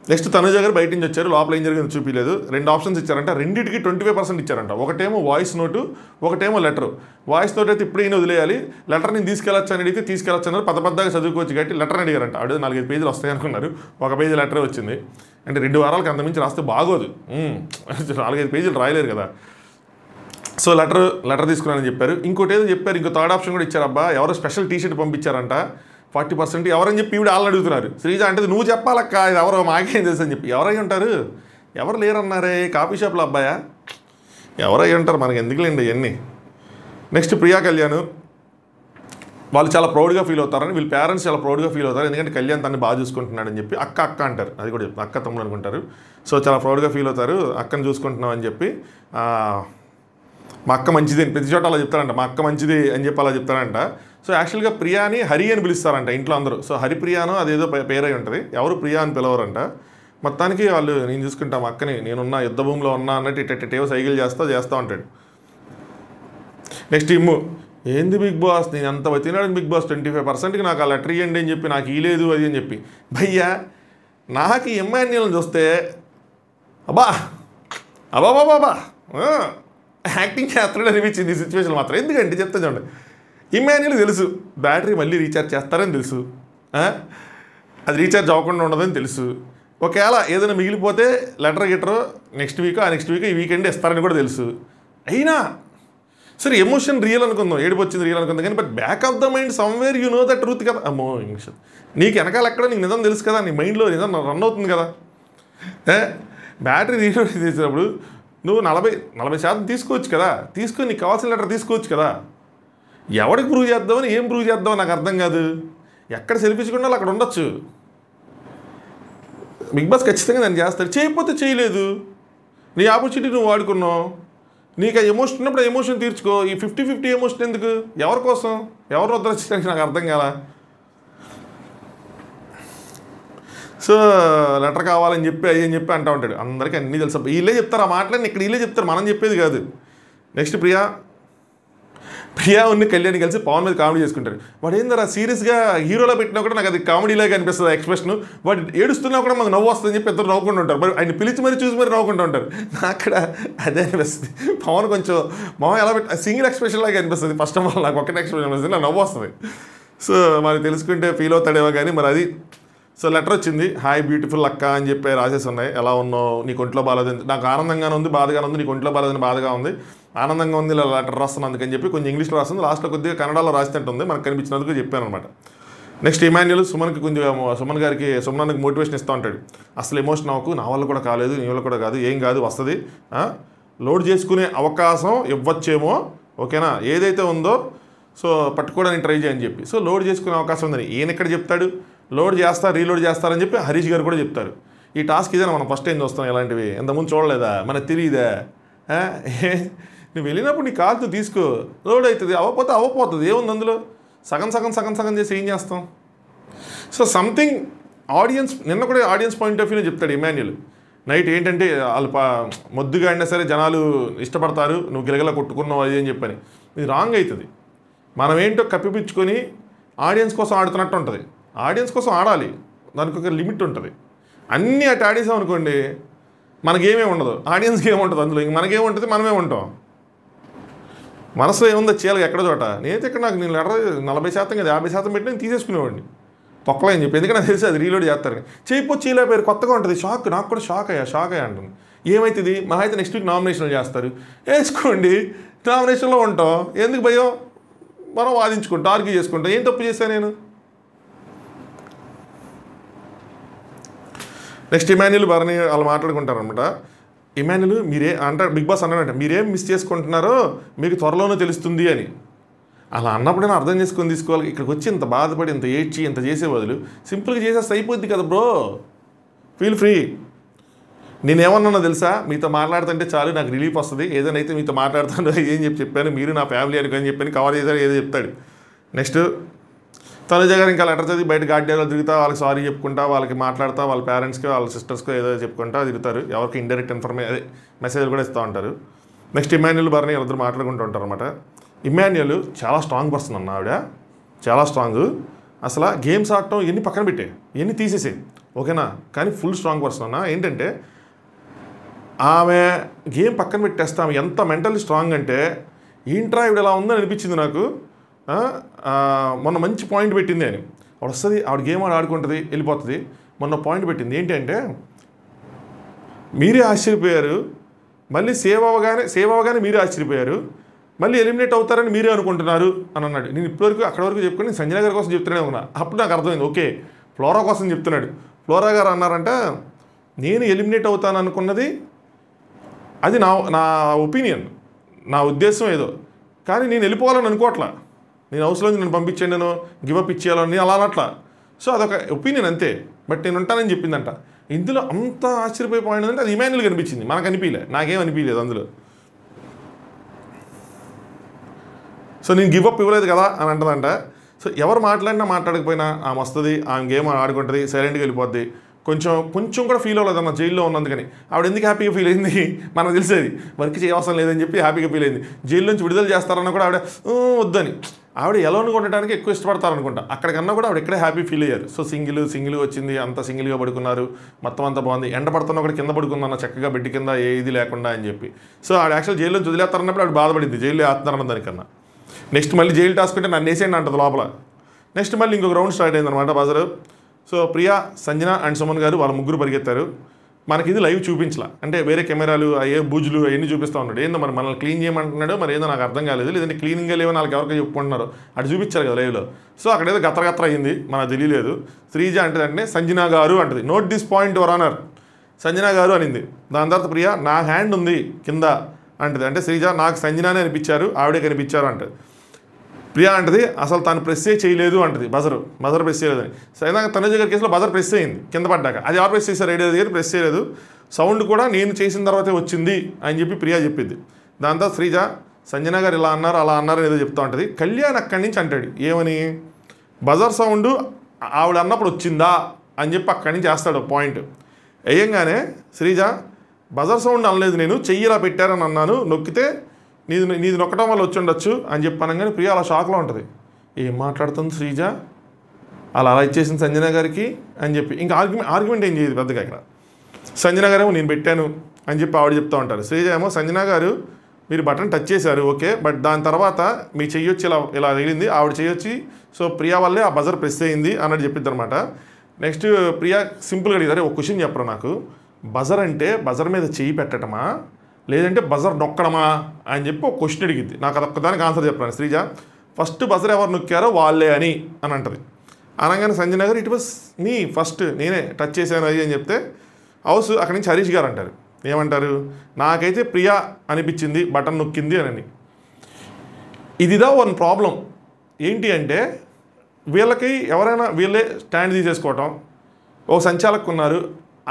నెక్స్ట్ తనుజ గారు బయట నుంచి వచ్చారు. లోపల ఏం జరిగింది చూపించలేదు. 2 ఆప్షన్స్ ఇచ్చారంట, రెండింటికి 25% ఇచ్చారంట. ఒకటేమో వాయిస్ నోటు, ఒకటేమో లెటర్. వాయిస్ నోట్ అయితే ఇప్పుడైనా వదిలేయాలి, లెటర్ నేను తీసుకెళ్ళొచ్చు అని అడిగితే తీసుకెళ్ళొచ్చు అన్నారు. పెద్దగా చదువుకోవచ్చు కాబట్టి లెటర్ అడిగారంట. ఆడు 4-5 పేజీలు వస్తాయి అనుకున్నారు, 1 పేజీ లెటరే వచ్చింది. అంటే 2 వారాలకు అంతమించి రాస్తే బాగోదు, 4-5 పేజీలు రాయలేరు కదా. సో లెటర్ తీసుకున్నానని చెప్పారు. ఇంకోటి ఏదో చెప్పారు, ఇంకో 3rd ఆప్షన్ కూడా ఇచ్చారు. అబ్బా ఎవరో స్పెషల్ టీ-షర్ట్ పంపించారంట 40%. ఎవరని చెప్పి ఈవిడ వాళ్ళని అడుగుతున్నారు. శ్రీజ అంటే నువ్వు చెప్పాలక్క, ఇది ఎవరో మాకేం తెలుసు అని చెప్పి. ఎవరై ఉంటారు, ఎవరు లేరన్నారే, కాఫీ షాప్లో అబ్బాయా, ఎవరై ఉంటారు, మనకి ఎందుకులేండి ఇవన్నీ. నెక్స్ట్ ప్రియా కళ్యాణ్ వాళ్ళు చాలా ప్రౌడ్గా ఫీల్ అవుతారని, వీళ్ళ పేరెంట్స్ చాలా ప్రౌడ్గా ఫీల్ అవుతారు. ఎందుకంటే కళ్యాణ్ తన్ని బాగా చూసుకుంటున్నాడని చెప్పి. అక్క అంటారు, అది కూడా చెప్తాను, అక్క తమ్ముడు అనుకుంటారు. సో చాలా ప్రౌడ్గా ఫీల్ అవుతారు, అక్కని చూసుకుంటున్నాం అని చెప్పి. మా అక్క మంచిది అని ప్రతి చోట అలా చెప్తారంట, మా అక్క మంచిది అని చెప్పి అలా చెప్తారంట. సో యాక్చువల్గా ప్రియాని హరి అని పిలుస్తారంట ఇంట్లో అందరూ. సో హరిప్రియానో అదేదో పేరై ఉంటుంది, ఎవరు ప్రియా అని పిలవరంట. మొత్తానికి వాళ్ళు నేను చూసుకుంటాం అక్కని, నేనున్నా యుద్ధ భూమిలో ఉన్నా అన్నట్టు ఇట్టేవో సైకిల్ చేస్తూ ఉంటాడు. నెక్స్ట్ ఇమ్ము, ఏంది బిగ్ బాస్ నేను అంత వచ్చినాడు బిగ్ బాస్ 25%కి నాకు ఆ లెటర్ ఇవ్వండి అని చెప్పి నాకు ఇలేదు అది అని చెప్పి. భయ్యా నాకు ఇమ్మాన్యుల్ని చూస్తే అబ్బా అబాబాబా యాక్టింగ్ చేస్తాడు అనిపించింది ఈ సిచ్యువేషన్ మాత్రం. ఎందుకంటే చెప్తా చూడండి, ఇమ్మాన్యుల్ తెలుసు బ్యాటరీ మళ్ళీ రీఛార్జ్ చేస్తారని తెలుసు, అది రీఛార్జ్ అవ్వకుండా ఉండదని తెలుసు. ఒకవేళ ఏదైనా మిగిలిపోతే లెటర్ గిటరు నెక్స్ట్ వీక్ ఈ వీకెండ్ ఇస్తారని కూడా తెలుసు. అయినా సరే ఎమోషన్ రియల్ అనుకుందాం, ఏడుపు వచ్చింది రియల్ అనుకుందాం, కానీ but back of the mind somewhere you know the truth కదా. అమ్మో ఇంగ్లీష్ నీకు వెనకాల ఎక్కడ నీకు నిజం తెలుసు కదా, నీ మైండ్లో నిజం రన్ అవుతుంది కదా. బ్యాటరీ రీఛార్జ్ చేసినప్పుడు నువ్వు 40% తీసుకోవచ్చు కదా, తీసుకొని నీకు కావాల్సిన లెటర్ తీసుకోవచ్చు కదా. ఎవరికి ప్రూవ్ చేద్దామని ఏం ప్రూవ్ చేద్దామని నాకు అర్థం కాదు. ఎక్కడ సెల్ఫిష్గా అక్కడ ఉండొచ్చు. బిగ్ బాస్ ఖచ్చితంగా దాన్ని చేస్తాడు, చేయకపోతే చేయలేదు. నీ ఆపర్చునిటీ నువ్వు వాడుకున్నావు, నీకు ఆ ఎమోషన్ ఉన్నప్పుడు ఆ ఎమోషన్ తీర్చుకో. ఈ 50-50 ఎమోషన్ ఎందుకు, ఎవరి కోసం, ఎవరు వద్దరచడానికి నాకు అర్థం కాలా. సో లెటర్ కావాలని చెప్పి అయ్యని చెప్పి అంటూ ఉంటాడు. అందరికీ అన్నీ తెలుసు, వీళ్ళే చెప్తారు ఆ మాటలని, ఇక్కడ వీళ్ళే చెప్తారు, మనం చెప్పేది కాదు. నెక్స్ట్ ప్రియా ఉన్న కళ్యాణి కలిసి పవన్ మీద కామెడీ చేసుకుంటారు. వాడు ఏందరా సీరియస్గా హీరోలో పెట్టినా కూడా నాకు అది కామెడీలాగా అనిపిస్తుంది ఎక్స్ప్రెషన్. వాడు ఏడుస్తున్నా కూడా మాకు నవ్వు వస్తుందని చెప్పి ఇద్దరు నవ్వుకుంటూ ఉంటారు. మరి ఆయన పిలిచి మరి చూసి మరి నవ్వుకుంటూ ఉంటారు. అక్కడ అదే అనిపిస్తుంది. పవన్ కొంచెం ఎలా పెట్టి సింగిల్ ఎక్స్ప్రెషన్ లాగా అనిపిస్తుంది. ఫస్ట్ ఆఫ్ ఆల్ నాకు ఒకటే ఎక్స్ప్రెషన్ అనిపిస్తుంది, నాకు నవ్వు వస్తుంది. సో మరి తెలుసుకుంటే ఫీల్ అవుతాడేమో కానీ మరి అది. సో లెటర్ వచ్చింది, హాయ్ బ్యూటిఫుల్ అక్క అని చెప్పి రాసేసి ఉన్నాయి. ఎలా ఉన్నావు, నీకు ఒంట్లో బాగాలేదు, నాకు ఆనందంగానే ఉంది బాధగానే ఉంది, నీకు ఒంట్లో బాగాలేదని బాధగా ఉంది, ఆనందంగా ఉంది ఇలా లెటర్ రాస్తాను అందుకని చెప్పి కొంచెం ఇంగ్లీష్లో రాస్తుంది, లాస్ట్లో కొద్దిగా కన్నడలో రాసినట్టు ఉంది, మనకు కనిపించినందుకు చెప్పాను అనమాట. నెక్స్ట్ ఇమాన్యుల్ సుమన్కి కొంచెం సుమన్కి మోటివేషన్ ఇస్తూ ఉంటాడు. అసలు ఎమోషన్ అవ్వకు, నా వల్ల కూడా కాలేదు, నీ వల్ల కూడా కాదు, ఏం కాదు వస్తుంది, లోడ్ చేసుకునే అవకాశం ఇవ్వచ్చేమో, ఓకేనా, ఏదైతే ఉందో సో పట్టుకోవడానికి ట్రై చేయని చెప్పి. సో లోడ్ చేసుకునే అవకాశం ఉందని ఈయన ఎక్కడ చెప్తాడు, లోడ్ చేస్తారు రీలోడ్ చేస్తారని చెప్పి హరీష్ గారు కూడా చెప్తారు. ఈ టాస్క్ ఇదేనా మనం ఫస్ట్ టైం చూస్తాం, ఇలాంటివి ఇంతకుముందు చూడలేదా, మనకు తెలియదా, నువ్వు వెళ్ళినప్పుడు నీ కాల్తో తీసుకో, లోడ్ అవుతుంది, అవ్వపోతుంది, ఏముంది అందులో, సగం చేసి ఏం చేస్తాం. సో సంథింగ్ ఆడియన్స్, నిన్న కూడా ఆడియన్స్ పాయింట్ ఆఫ్ వ్యూలో చెప్తాడు ఇమాన్యుల్. నైట్ ఏంటంటే వాళ్ళు మొద్దుగా అయినా సరే జనాలు ఇష్టపడతారు, నువ్వు గిలగల కొట్టుకున్నావు అది అని చెప్పని. ఇది రాంగ్ అవుతుంది. మనం ఏంటో కప్పిపుచ్చుకొని ఆడియన్స్ కోసం ఆడుతున్నట్టు ఉంటుంది. ఆడియన్స్ కోసం ఆడాలి, దానికి ఒక లిమిట్ ఉంటుంది. అన్నీ అటు ఆడేసాం అనుకోండి మనకేమీ ఉండదు, ఆడియన్స్కి ఏముంటుంది అందులో, ఇంక మనకేముంటుంది, మనమే ఉంటాం. మనసులో ఏముందో చేయాలి ఎక్కడ చోట. నేనైతే ఇక్కడ నాకు నేను లెటర్ 40% కదా 50% పెట్టి నేను తీసేసుకునేవాడిని తొక్కలే అని చెప్పి. ఎందుకంటే నాకు తెలిసి అది రీలోడ్ చేస్తారు, చేయలేకపోయారు, కొత్తగా ఉంటుంది. నాకు కూడా షాక్ అయ్యా అంటుంది. ఏమవుతుంది, మా అయితే నెక్స్ట్ వీక్ నామినేషన్లు చేస్తారు, వేసుకోండి, నామినేషన్లో ఉంటాం, ఎందుకు భయం, మనం వాదించుకుంటాం, ఆర్గ్యూ చేసుకుంటాం, ఏం తప్పు చేశాను నేను. నెక్స్ట్ ఇమాన్యుల్ భరణి వాళ్ళు మాట్లాడుకుంటారనమాట. ఇమాన్యుల్ మీరే అంటారు, బిగ్ బాస్ అన్నాడంట, మీరేం మిస్ చేసుకుంటున్నారో మీకు త్వరలోనే తెలుస్తుంది అని. అలా అన్నప్పుడైనా అర్థం చేసుకొని తీసుకోవాలి. ఇక్కడికి వచ్చి ఇంత బాధపడి ఇంత ఏడ్చి ఇంత చేసే బదులు సింపుల్గా చేసేస్తే అయిపోద్ది కదా బ్రో, ఫీల్ ఫ్రీ. నేనేమన్నా తెలుసా, మీతో మాట్లాడుతుంటే చాలు నాకు రిలీఫ్ వస్తుంది, ఏదైనా అయితే మీతో మాట్లాడుతాను ఏం చెప్పాను, మీరు నా ఫ్యామిలీ అనుకొని చెప్పని కవర్ చేశారు ఏదో చెప్తాడు. నెక్స్ట్ తనుజ గారు ఇంకా లెటర్ చదివి బయట గార్డెన్లో తిరుగుతా, వాళ్ళకి సారీ చెప్పుకుంటా, వాళ్ళకి మాట్లాడుతూ, వాళ్ళ పేరెంట్స్కి వాళ్ళ సిస్టర్స్కి ఏదో చెప్పుకుంటా తిరుగుతారు. ఎవరికి ఇండైరెక్ట్ అదే మెసేజ్లు కూడా ఇస్తూ ఉంటారు. నెక్స్ట్ ఇమాన్యుల్ భరణి ఇద్దరు మాట్లాడుకుంటూ ఉంటారు అనమాట. ఇమాన్యుల్ చాలా స్ట్రాంగ్ పర్సన్ అన్న, ఆవిడ చాలా స్ట్రాంగ్. అసలు గేమ్స్ ఆడటం ఎన్ని పక్కన పెట్టే, ఎన్ని తీసేసే, ఓకేనా, కానీ ఫుల్ స్ట్రాంగ్ పర్సన్ అన్న. ఏంటంటే ఆమె గేమ్ పక్కన పెట్టేస్తే ఆమె ఎంత మెంటల్లీ స్ట్రాంగ్ అంటే, ఏంట్రా ఇవిడ ఇలా ఉందని అనిపించింది నాకు. మొన్న మంచి పాయింట్ పెట్టింది అని, ఆవిడ వస్తుంది, ఆవిడ గేమ్ ఆడుకుంటుంది వెళ్ళిపోతుంది. మొన్న పాయింట్ పెట్టింది ఏంటంటే, మీరే ఆశ్చర్యపోయారు, మళ్ళీ సేవ్ అవ్వగానే మీరే ఆశ్చర్యపోయారు, మళ్ళీ ఎలిమినేట్ అవుతారని మీరే అనుకుంటున్నారు అని అన్నాడు. నేను ఇప్పటివరకు అక్కడ వరకు చెప్పుకొని సంజన గారి కోసం చెప్తూనే ఉన్నా. అప్పుడు నాకు అర్థమైంది, ఓకే ఫ్లోరా కోసం చెప్తున్నాడు. ఫ్లోరా గారు అన్నారంట, నేను ఎలిమినేట్ అవుతాను అనుకున్నది అది నా ఒపీనియన్, నా ఉద్దేశం ఏదో, కానీ నేను వెళ్ళిపోవాలని అనుకోవట్లా, నేను హౌస్లోంచి నన్ను పంపించాను, నేను గివప్ ఇచ్చేయాలని అలా అనట్లా. సో అదొక ఒపీనియన్ అంతే, బట్ నేను ఉంటానని చెప్పిందంట. ఇందులో అంత ఆశ్చర్యపోయిపోయిందంటే అది ఇమాన్యుల్ కనిపించింది, మనకు అనిపించలే, నాకేం అనిపించలేదు అందులో. సో నేను గివప్ ఇవ్వలేదు కదా అని అంటుందంట. సో ఎవరు మాట్లాడినా మాట్లాడకపోయినా ఆమె వస్తుంది, ఆమె గేమ్ ఆడుకుంటుంది, సైలెంట్గా వెళ్ళిపోద్ది. కొంచెం కూడా ఫీల్ అవ్వలేదన్న జైల్లో ఉన్నందుకని. ఆవిడ ఎందుకు హ్యాపీగా ఫీల్ అయింది మనకు తెలిసేది, వర్క్ చేయవసరం లేదని చెప్పి హ్యాపీగా ఫీల్ అయింది. జైలు నుంచి విడుదల చేస్తారన్న కూడా ఆవిడ వద్దని. ఆవిడ ఎలోన్గా ఉండటానికి ఎక్కువ ఇష్టపడతారనుకుంటా. అక్కడికన్నా కూడా ఆవిడ ఇక్కడే హ్యాపీ ఫీల్ అయ్యారు. సో సింగిల్ వచ్చింది, అంత సింగిల్గా పడుకున్నారు, మొత్తం అంతా బాగుంది. ఎండ పడుతున్న ఒకటి కింద పడుకుందన్న చక్కగా బెడ్ కింద ఏ ఇది లేకుండా అని చెప్పి. సో ఆవిడ యాక్చువల్ జైల్లో నుంచి వదిలేస్తారన్నప్పుడు ఆవిడ బాధపడింది, జైల్లో వేస్తున్నారన్న దానికన్నా. నెక్స్ట్ మళ్ళీ జైలు టాస్క్ అంటే నన్ను వేసేయండి అంటది లోపల. నెక్స్ట్ మళ్ళీ ఇంకొక రౌండ్ స్టార్ట్ అయిందనమాట buzzer. So Priya, Sanjana and Suman గారు వాళ్ళ ముగ్గురు పరిగెత్తారు. మనకి ఇది లైవ్ చూపించలా, అంటే వేరే కెమెరాలు అయ్యే బూజులు అవన్నీ చూపిస్తూ ఉన్నాడు. ఏందో మరి మనల్ని క్లీన్ చేయమంటున్నాడు, మరి ఏదో నాకు అర్థం కాలేదు. లేదంటే క్లీనింగ్గా లేవని వాళ్ళకి ఎవరికో చెప్పుకుంటున్నారు, అటు చూపించారు కదా లైవ్లో. సో అక్కడేదో గత్ర అయ్యింది, మనకు తెలియలేదు. శ్రీజ అంటే సంజన గారు అంటది, note this point your honour, Sanjana గారు అనింది. దాని తర్వాత ప్రియా, నా హ్యాండ్ ఉంది కింద అంటది. అంటే శ్రీజ, నాకు సంజనానే అనిపించారు, ఆవిడే కనిపించారు అంటది. ప్రియా అంటది, అసలు తను ప్రెస్సే చేయలేదు అంటది, బజర్ ప్రెస్ చేయలేదని. సైనా తనుజ గారి కేసులో బజర్ ప్రెస్ అయింది కింద పడ్డాక, అది ఎవరు ప్రెస్ చేశారు, ఐడియా దగ్గర ప్రెస్ చేయలేదు, సౌండ్ కూడా నేను చేసిన తర్వాతే వచ్చింది అని చెప్పి ప్రియా చెప్పింది. దాంతో శ్రీజ, సంజన గారు ఇలా అన్నారు అలా అన్నారు ఏదో చెప్తూ ఉంటుంది. కళ్యాణ్ అక్కడి నుంచి అంటాడు ఏమని, బజర్ సౌండ్ ఆవిడ అన్నప్పుడు వచ్చిందా అని చెప్పి అక్కడి నుంచి వేస్తాడు పాయింట్. వేయంగానే శ్రీజ, బజర్ సౌండ్ అనలేదు, నేను చెయ్యిలా పెట్టారని అన్నాను, నొక్కితే నీది నొక్కడం వల్ల వచ్చి ఉండొచ్చు అని చెప్పాను. ప్రియా అలా షాక్లో ఉంటుంది, ఏం మాట్లాడుతుంది శ్రీజ, అలా ఇచ్చేసింది సంజన గారికి అని చెప్పి. ఇంకా ఆర్గ్యుమెంట్ ఏం చేయదు పెద్దగా. ఇక్కడ సంజన గారేమో నేను పెట్టాను అని చెప్పి ఆవిడ చెప్తూ ఉంటారు. శ్రీజ ఏమో, సంజన గారు మీరు బటన్ టచ్ చేశారు ఓకే, బట్ దాని తర్వాత మీ చెయ్యొచ్చి ఇలా తగిలింది, ఆవిడ చెయ్యొచ్చి, సో ప్రియా వల్లే ఆ బజర్ ప్రెస్ అయింది అన్నట్టు చెప్పిద్ది అనమాట. నెక్స్ట్ ప్రియా సింపుల్గా అడిగారు, ఒక క్వశ్చన్ చెప్పరు నాకు, బజర్ అంటే బజర్ మీద చెయ్యి పెట్టడమా లేదంటే బజర్ నొక్కడమా అని చెప్పి ఒక క్వశ్చన్ అడిగిద్ది. నాకు అదొక్కదానికి ఆన్సర్ చెప్పాను. శ్రీజ, ఫస్ట్ బజర్ ఎవరు నొక్కారో వాళ్ళే అని అంటది. అనగానే సంజన గారు, ఇట్ వాస్ మీ ఫస్ట్, నేనే టచ్ చేశాను అది అని చెప్తే హౌస్ అక్కడి నుంచి హరీష్ గారు అంటారు, ఏమంటారు, నాకైతే ప్రియా అనిపించింది బటన్ నొక్కింది అని. ఇదిదా వన్ ప్రాబ్లం ఏంటి అంటే, వీళ్ళకి ఎవరైనా వీళ్ళే స్టాండ్ తీసేసుకోవటం, ఒక సంచాలకు ఉన్నారు,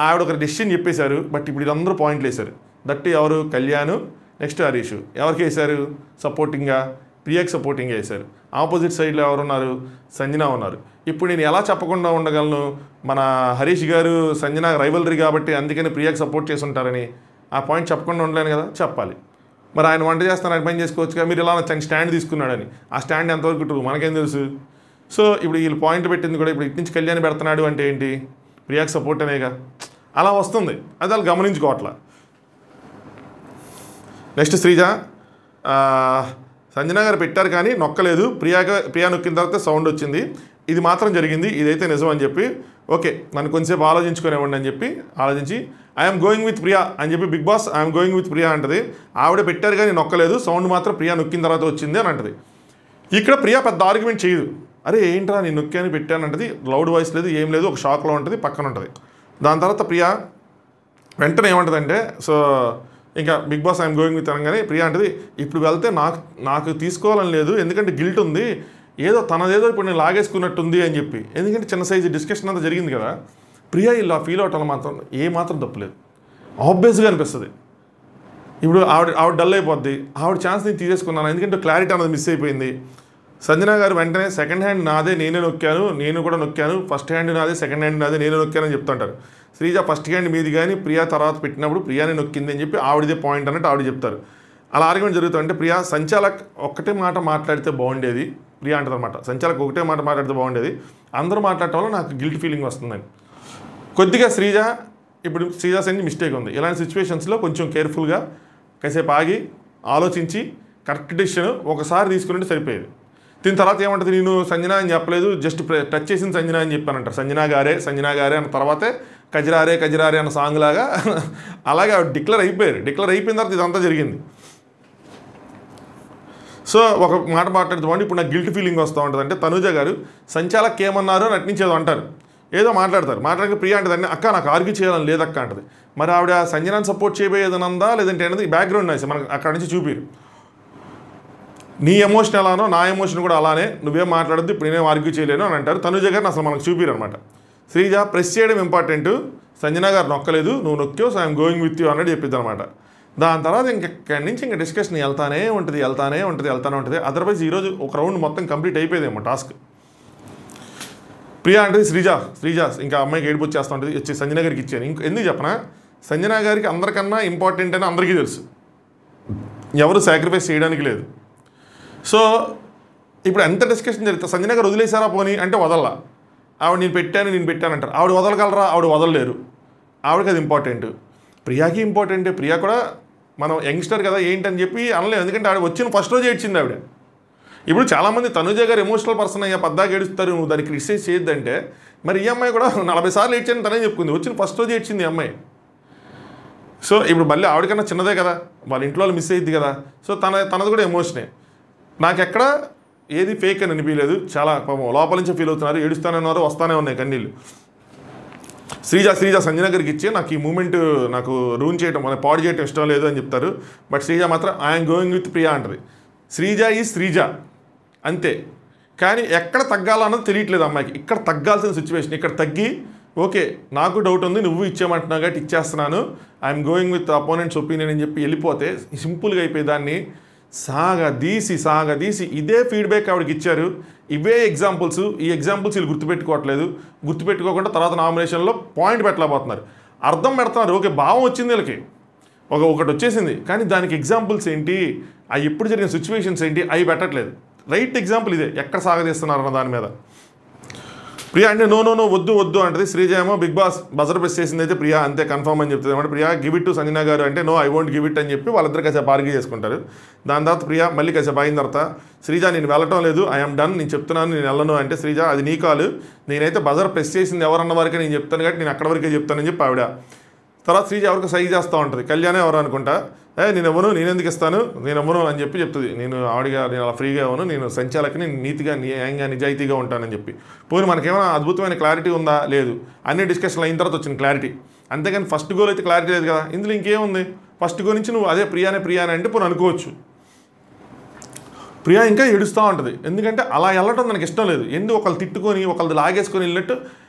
ఆవిడ ఒక డెసిషన్ చెప్పేశారు, బట్ ఇప్పుడు వీళ్ళందరూ పాయింట్లు వేశారు. దట్టు ఎవరు, కళ్యాణ్, నెక్స్ట్ హరీష్. ఎవరికి వేశారు సపోర్టింగ్గా, ప్రియాకి సపోర్టింగ్గా వేశారు. ఆపోజిట్ సైడ్లో ఎవరున్నారు, సంజన ఉన్నారు. ఇప్పుడు నేను ఎలా చెప్పకుండా ఉండగలను, మన హరీష్ గారు సంజన రైవలరీ కాబట్టి అందుకని ప్రియాకి సపోర్ట్ చేసి ఉంటారని ఆ పాయింట్ చెప్పకుండా ఉండలేను కదా, చెప్పాలి. మరి ఆయన వంట చేస్తాను ఆయన పని చేసుకోవచ్చుగా, మీరు ఇలా తన స్టాండ్ తీసుకున్నాడని. ఆ స్టాండ్ ఎంతవరకు ట్రూ మనకేం తెలుసు. సో ఇప్పుడు వీళ్ళు పాయింట్ పెట్టింది కూడా, ఇప్పుడు ఇటు నుంచి కళ్యాణ్ పెడుతున్నాడు అంటే ఏంటి, ప్రియాకి సపోర్ట్ అనేగా, అలా వస్తుంది. అది వాళ్ళు గమనించుకోవట్లా. నెక్స్ట్ శ్రీజ, సంజన గారు పెట్టారు కానీ నొక్కలేదు, ప్రియా నొక్కిన తర్వాత సౌండ్ వచ్చింది, ఇది మాత్రం జరిగింది, ఇదైతే నిజం అని చెప్పి, ఓకే నన్ను కొంచెంసేపు ఆలోచించుకునేవ్వండి అని చెప్పి ఆలోచించి, ఐఎమ్ గోయింగ్ విత్ ప్రియా అని చెప్పి, Bigg Boss I'm going with Priya అంటది. ఆవిడ పెట్టారు కానీ నొక్కలేదు, సౌండ్ మాత్రం ప్రియా నొక్కిన తర్వాత వచ్చింది అని అంటది. ఇక్కడ ప్రియా పెద్ద ఆర్గ్యుమెంట్ చేయదు, అరే ఏంట్రా నేను నొక్కాను పెట్టాను అంటది, లౌడ్ వాయిస్ లేదు ఏం లేదు, ఒక షాక్లో ఉంటుంది, పక్కన ఉంటుంది. దాని తర్వాత ప్రియా వెంటనే ఏమంటుందంటే, సో ఇంకా Bigg Boss I'm going with అనగానే ప్రియా అంటది, ఇప్పుడు వెళ్తే నాకు తీసుకోవాలని లేదు, ఎందుకంటే గిల్ట్ ఉంది, ఏదో తనదేదో ఇప్పుడు నేను లాగేసుకున్నట్టుంది అని చెప్పి. ఎందుకంటే చిన్న సైజు డిస్కషన్ అంతా జరిగింది కదా, ప్రియా ఇలా ఫీల్ అవటం మాత్రం ఏమాత్రం తప్పులేదు, ఆబ్వియస్గా అనిపిస్తుంది. ఇప్పుడు ఆవిడ డల్ అయిపోద్ది, ఆవిడ ఛాన్స్ నేను తీసేసుకున్నాను, ఎందుకంటే క్లారిటీ అనేది మిస్ అయిపోయింది. సంజన గారు వెంటనే సెకండ్ హ్యాండ్ నాదే, నేనే నొక్కాను, నేను కూడా నొక్కాను, ఫస్ట్ హ్యాండ్ నాదే, సెకండ్ హ్యాండ్ నాదే, నేనే నొక్కానని చెప్తుంటారు. శ్రీజ ఫస్ట్ హ్యాండ్ మీది కానీ ప్రియా తర్వాత పెట్టినప్పుడు ప్రియాని నొక్కింది అని చెప్పి ఆవిడదే పాయింట్ అన్నట్టు ఆవిడ చెప్తారు. అలా ఆర్గ్యుమెంట్ జరుగుతుందంటే ప్రియా, సంచాలక్ ఒక్కటే మాట మాట్లాడితే బాగుండేది, ప్రియా అంటదన్నమాట, సంచాలక్ ఒకటే మాట మాట్లాడితే బాగుండేది, అందరూ మాట్లాడటం వల్ల నాకు గిల్ట్ ఫీలింగ్ వస్తుందని. కొద్దిగా శ్రీజ, ఇప్పుడు శ్రీజ సైడ్ మిస్టేక్ ఉంది, ఇలాంటి సిచ్యువేషన్స్లో కొంచెం కేర్ఫుల్గా కాసేపు ఆగి ఆలోచించి కరెక్ట్ డెసిషన్ ఒకసారి తీసుకుని సరిపోయేది. దీని తర్వాత ఏమంటుంది, నేను సంజన అని చెప్పలేదు, జస్ట్ టచ్ చేసిన సంజన అని చెప్పానంటారు. సంజన గారే అన్న తర్వాతే కజరారే అన్న సాంగ్ లాగా అలాగే డిక్లేర్ అయిపోయారు. డిక్లేర్ అయిపోయిన తర్వాత ఇదంతా జరిగింది. సో ఒక మాట మాట్లాడుతామండి, ఇప్పుడు నాకు గిల్ట్ ఫీలింగ్ వస్తూ ఉంటుంది. అంటే తనుజ గారు సంచాలక్ ఏమన్నారు అని అట్నించేదో అంటారు, ఏదో మాట్లాడితే ప్రియా అంటది, అక్క నాకు ఆర్గ్యూ చేయాలని లేదక్క అంటది. మరి ఆవిడ సంజనాన్ని సపోర్ట్ చేయబోయేదనందా లేదంటే అనేది బ్యాక్గ్రౌండ్ నాయిస్ మనకు అక్కడ నుంచి చూపిరు. నీ ఎమోషన్ ఎలానో నా ఎమోషన్ కూడా అలానే, నువ్వేం మాట్లాడద్దు, ఇప్పుడు నేనేం ఆర్గ్యూ చేయలేను అని అంటారు. తనుజ గారిని అసలు మనకు చూపిరు అనమాట. శ్రీజ ప్రెస్ చేయడం ఇంపార్టెంట్, సంజన గారు నొక్కలేదు, నువ్వు నొక్కావు, so I'm going with you అన్నట్టు చెప్పింది అనమాట. దాని తర్వాత ఇంకెక్కడి నుంచి ఇంకా డిస్కషన్ వెళ్తానే ఉంటుంది. అదర్వైజ్ ఈరోజు ఒక రౌండ్ మొత్తం కంప్లీట్ అయిపోయేదేమో టాస్క్. ప్రియా అంటే శ్రీజ ఇంకా అమ్మాయికి ఏడుపు వచ్చేస్తూ ఉంటుంది, వచ్చి సంజన గారికి ఇచ్చాను. ఎందుకు చెప్పనా, సంజన గారికి అందరికన్నా ఇంపార్టెంట్ అని అందరికీ తెలుసు, ఎవరు సాక్రిఫైస్ చేయడానికి లేదు. సో ఇప్పుడు ఎంత డిస్కషన్ జరుగుతుంది, సంజన గారు వదిలేశారా పోనీ అంటే వదల్లా, ఆవిడ నేను పెట్టాను అంటారు. ఆవిడ వదలగలరా, ఆవిడ వదలలేరు, ఆవిడకి అది ఇంపార్టెంట్. ప్రియాకి ఇంపార్టెంటే, ప్రియా కూడా మనం యంగ్స్టర్ కదా ఏంటని చెప్పి అనలేదు, ఎందుకంటే ఆవిడ వచ్చిన ఫస్ట్ రోజు ఏడ్చింది ఆవిడ. ఇప్పుడు చాలామంది తనుజ గారు ఎమోషనల్ పర్సన్ అయ్యా పద్దాకి ఏడుస్తారు, నువ్వు దాన్ని క్రిటిసైజ్ చేయొద్దంటే, మరి ఈ అమ్మాయి కూడా 40 సార్లు ఏడ్చాను తనే చెప్పుకుంది, వచ్చిన ఫస్ట్ రోజు ఏడ్చింది ఈ అమ్మాయి. సో ఇప్పుడు మళ్ళీ ఆవిడకన్నా చిన్నదే కదా, వాళ్ళ ఇంట్లో వాళ్ళు మిస్ అయ్యిద్ది కదా, సో తనది కూడా ఎమోషనే. నాకెక్కడ ఏది ఫేక్ అని అనిపించలేదు, చాలా లోపల నుంచి ఫీల్ అవుతున్నారు, ఏడుస్తానన్నారు, వస్తానే ఉన్నాయి కన్నీళ్ళు. శ్రీజ సంజన గారికి ఇచ్చి నాకు ఈ మూమెంట్ నాకు రూన్ చేయడం పాడు చేయడం ఇష్టం లేదు అని చెప్తారు. బట్ శ్రీజ మాత్రం ఐఎమ్ గోయింగ్ విత్ ప్రియా అంటది. శ్రీజ అంతే, కానీ ఎక్కడ తగ్గాలన్నది తెలియట్లేదు అమ్మాయికి. ఇక్కడ తగ్గాల్సిన సిచ్యువేషన్, ఇక్కడ తగ్గి ఓకే నాకు డౌట్ ఉంది, నువ్వు ఇచ్చేయమంటున్నావు కాబట్టి ఇచ్చేస్తున్నాను, I'm going with opponents opinion అని చెప్పి వెళ్ళిపోతే సింపుల్గా అయిపోయేదాన్ని. సాగదీసి ఇదే ఫీడ్బ్యాక్ ఆవిడకి ఇచ్చారు, ఇవే ఎగ్జాంపుల్స్. ఈ ఎగ్జాంపుల్స్ వీళ్ళు గుర్తుపెట్టుకోకుండా తర్వాత నామినేషన్లో పాయింట్ పెట్టలేకపోతున్నారు, అర్థం పెడుతున్నారు. ఓకే భావం వచ్చింది వీళ్ళకి, ఒకటి వచ్చేసింది, కానీ దానికి ఎగ్జాంపుల్స్ ఏంటి, అవి ఎప్పుడు జరిగిన సిచ్యువేషన్స్ ఏంటి, అవి పెట్టట్లేదు. రైట్ ఎగ్జాంపుల్ ఇదే, ఎక్కడ సాగదీస్తున్నారన్న దాని మీద. ప్రియా అంటే నో వద్దు అంటది. శ్రీజ ఏమో బిగ్ బాస్ బజర్ ప్రెస్ చేసింది అయితే ప్రియా అంతే కన్ఫర్మ్ అని చెప్తుంది అనమాట. Priya give it to Sanjana garu అంటే no I won't give it అని చెప్పి వాళ్ళిద్దరు కాసేపు ఆర్గ్యూ చేసుకుంటారు. దాని తర్వాత ప్రియా మళ్ళీ కాసేపు అయిన తర్వాత శ్రీజ నేను వెళ్ళటం లేదు, ఐఎమ్ డన్, నేను చెప్తున్నాను నేను వెళ్ళను అంటే శ్రీజ అది నీ కాలు, నేనైతే బజర్ ప్రెస్ చేసింది ఎవరన్న వరకే నేను చెప్తాను కాబట్టి నేను అక్కడ వరకే చెప్తానని చెప్పి ఆవిడ. తర్వాత శ్రీజ ఎవరికి సైజ్ చేస్తూ ఉంటుంది, కళ్యాణే ఎవరు అనుకుంటా, నేను ఎందుకు ఇస్తాను, నేను ఇవ్వను అని చెప్పి చెప్తుంది. నేను అలా ఫ్రీగా ఇవ్వను, నేను సంచాలకుని నీతిగా న్యాయంగా నిజాయితీగా ఉంటానని చెప్పి. పోనీ మనకేమైనా అద్భుతమైన క్లారిటీ ఉందా, లేదు, అన్ని డిస్కషన్లు అయిన తర్వాత వచ్చిన క్లారిటీ, అంతేగాని ఫస్ట్ గోల్ అయితే క్లారిటీ లేదు కదా. ఇందులో ఇంకేముంది, ఫస్ట్ గోల్ నుంచి నువ్వు అదే ప్రియానే అంటే పోనీ అనుకోవచ్చు. ప్రియా ఇంకా ఏడుస్తూ ఉంటుంది, ఎందుకంటే అలా వెళ్ళటం నాకు ఇష్టం లేదు. ఎందుకు ఒకళ్ళు తిట్టుకొని ఒకళ్ళు లాగేసుకొని వెళ్ళినట్టు